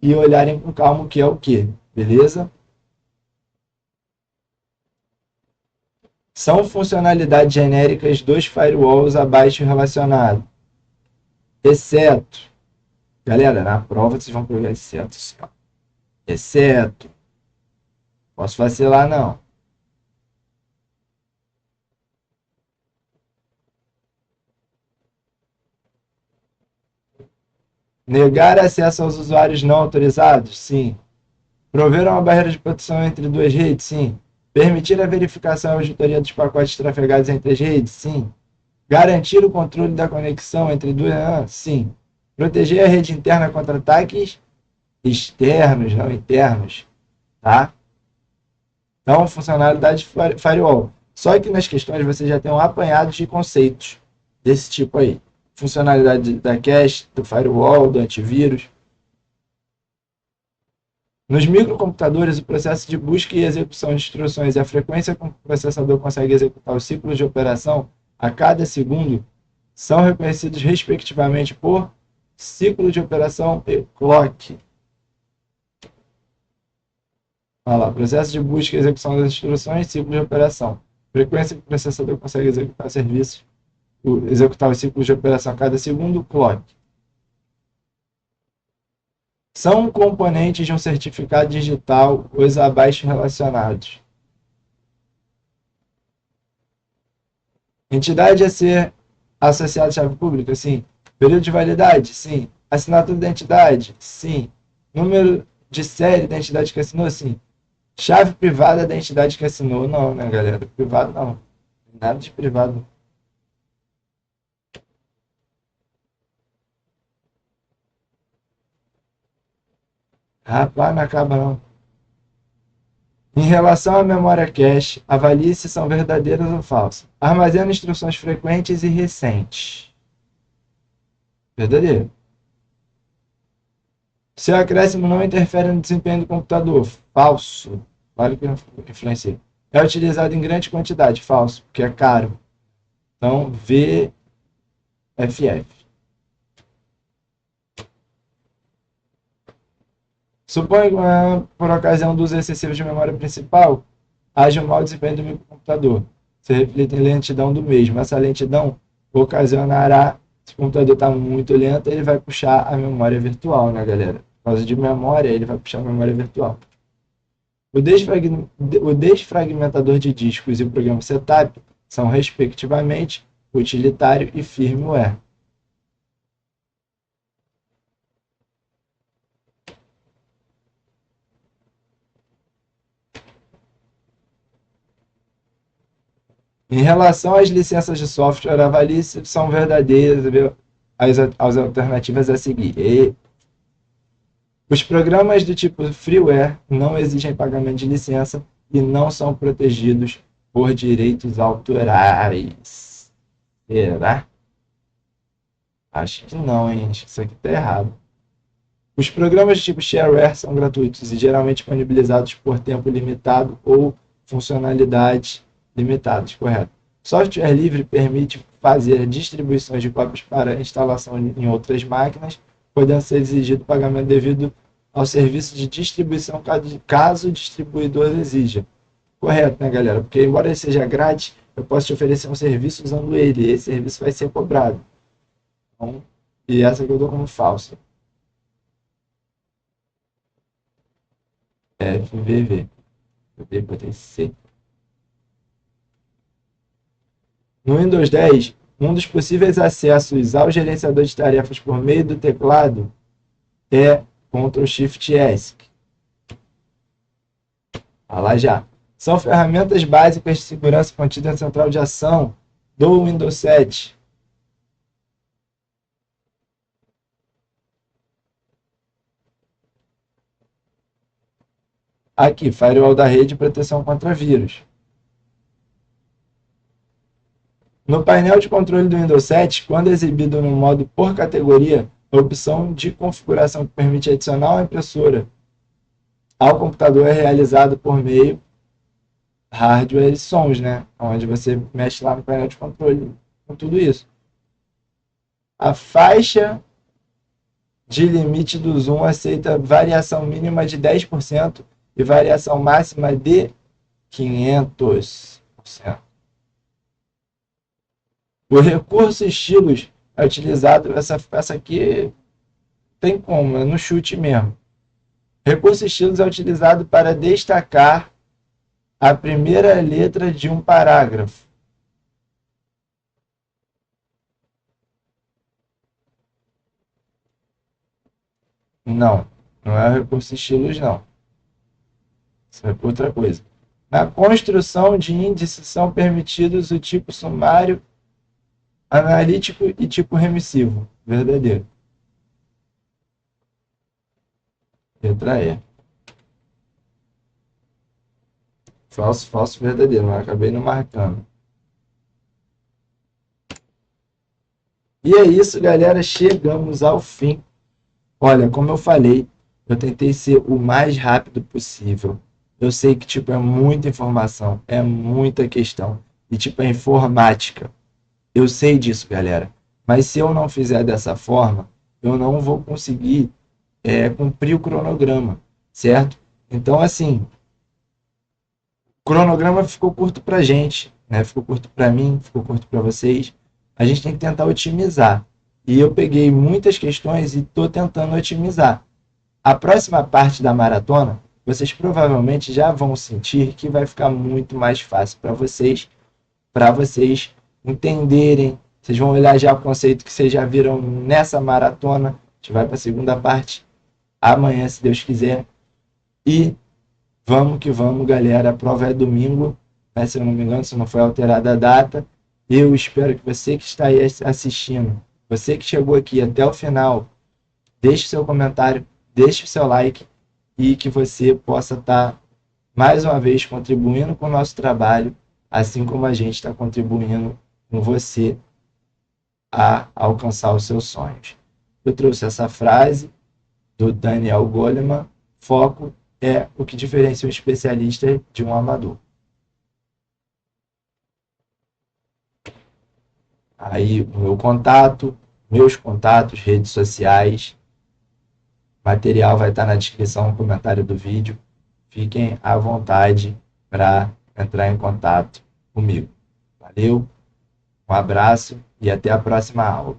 e olharem com calma o que é o que, beleza? São funcionalidades genéricas dos firewalls abaixo relacionados, exceto, galera, na prova vocês vão pegar exceto, exceto, posso vacilar não. Negar acesso aos usuários não autorizados? Sim. Prover uma barreira de proteção entre duas redes? Sim. Permitir a verificação e auditoria dos pacotes trafegados entre as redes? Sim. Garantir o controle da conexão entre duas? Sim. Proteger a rede interna contra ataques externos, não internos. Tá? Então, funcionalidade firewall. Só que nas questões você já tem um apanhado de conceitos desse tipo aí. Funcionalidade da cache, do firewall, do antivírus. Nos microcomputadores, o processo de busca e execução de instruções e a frequência com que o processador consegue executar os ciclos de operação a cada segundo são reconhecidos respectivamente por ciclo de operação e clock. Olha lá, processo de busca e execução das instruções, ciclo de operação. Frequência que o processador consegue executar serviços, executar os ciclos de operação a cada segundo, clock. São componentes de um certificado digital os abaixo relacionados. Entidade a ser associada à chave pública? Sim. Período de validade? Sim. Assinatura da entidade? Sim. Número de série da entidade que assinou? Sim. Chave privada da entidade que assinou? Não, né, galera? Privado não. Nada de privado. Rapaz, não acaba não. Em relação à memória cache, avalie se são verdadeiras ou falsas. Armazena instruções frequentes e recentes. Verdadeiro. Seu acréscimo não interfere no desempenho do computador. Falso. Claro que influencia. É utilizado em grande quantidade. Falso, porque é caro. Então, VFF. Suponha que, por ocasião do uso excessivo de memória principal, haja um mau desempenho do microcomputador. Se reflete em lentidão do mesmo. Essa lentidão ocasionará, se o computador está muito lento, ele vai puxar a memória virtual, né, galera? Por causa de memória, ele vai puxar a memória virtual. O desfragmentador de discos e o programa setup são, respectivamente, utilitário e firmware. Em relação às licenças de software, avalie se são verdadeiras as alternativas a seguir. Os programas do tipo freeware não exigem pagamento de licença e não são protegidos por direitos autorais. Será? Acho que não, hein? Acho que isso aqui está errado. Os programas de tipo shareware são gratuitos e geralmente disponibilizados por tempo limitado ou funcionalidades limitadas, correto? Software livre permite fazer distribuições de cópias para instalação em outras máquinas, podendo ser exigido pagamento devido ao serviço de distribuição caso o distribuidor exija. Correto, né, galera? Porque embora ele seja grátis, eu posso te oferecer um serviço usando ele, e esse serviço vai ser cobrado. Então, e essa que eu dou como falsa. FVV. Eu botei C. No Windows 10, um dos possíveis acessos ao gerenciador de tarefas por meio do teclado é Ctrl+Shift+S. Olha lá já. São ferramentas básicas de segurança contidas na central de ação do Windows 7. Aqui, firewall da rede e proteção contra vírus. No painel de controle do Windows 7, quando exibido no modo por categoria, a opção de configuração que permite adicionar uma impressora ao computador é realizada por meio hardware e sons, né? Onde você mexe lá no painel de controle. com tudo isso. A faixa de limite do zoom aceita variação mínima de 10% e variação máxima de 500%. O recurso estilos é utilizado, essa aqui tem como, é no chute mesmo. Recurso estilos é utilizado para destacar a primeira letra de um parágrafo. Não, não é o recurso estilos, não. Isso é outra coisa. Na construção de índices são permitidos o tipo sumário, analítico e tipo remissivo. Verdadeiro. Letra E. Falso, falso, verdadeiro. Mas acabei não marcando. E é isso, galera. Chegamos ao fim. Olha, como eu falei, eu tentei ser o mais rápido possível. Eu sei que, tipo, é muita informação, é muita questão. E, tipo, é informática. Eu sei disso, galera. Mas se eu não fizer dessa forma, eu não vou conseguir cumprir o cronograma, certo? Então, assim, o cronograma ficou curto pra gente, né? Ficou curto pra mim, ficou curto pra vocês. A gente tem que tentar otimizar. E eu peguei muitas questões e estou tentando otimizar. A próxima parte da maratona, vocês provavelmente já vão sentir que vai ficar muito mais fácil para vocês entenderem. Vocês vão olhar já o conceito que vocês já viram nessa maratona. A gente vai para a segunda parte amanhã, se Deus quiser. E vamos que vamos, galera. A prova é domingo, né? Se eu não me engano, se não foi alterada a data. Eu espero que você que está aí assistindo, você que chegou aqui até o final, deixe seu comentário, deixe o seu like e que você possa estar, mais uma vez, contribuindo com o nosso trabalho, assim como a gente está contribuindo com você a alcançar os seus sonhos. Eu trouxe essa frase do Daniel Goleman: foco é o que diferencia um especialista de um amador. Aí o meu contato, meus contatos, redes sociais, material vai estar na descrição, no comentário do vídeo. Fiquem à vontade para entrar em contato comigo. Valeu, um abraço e até a próxima aula.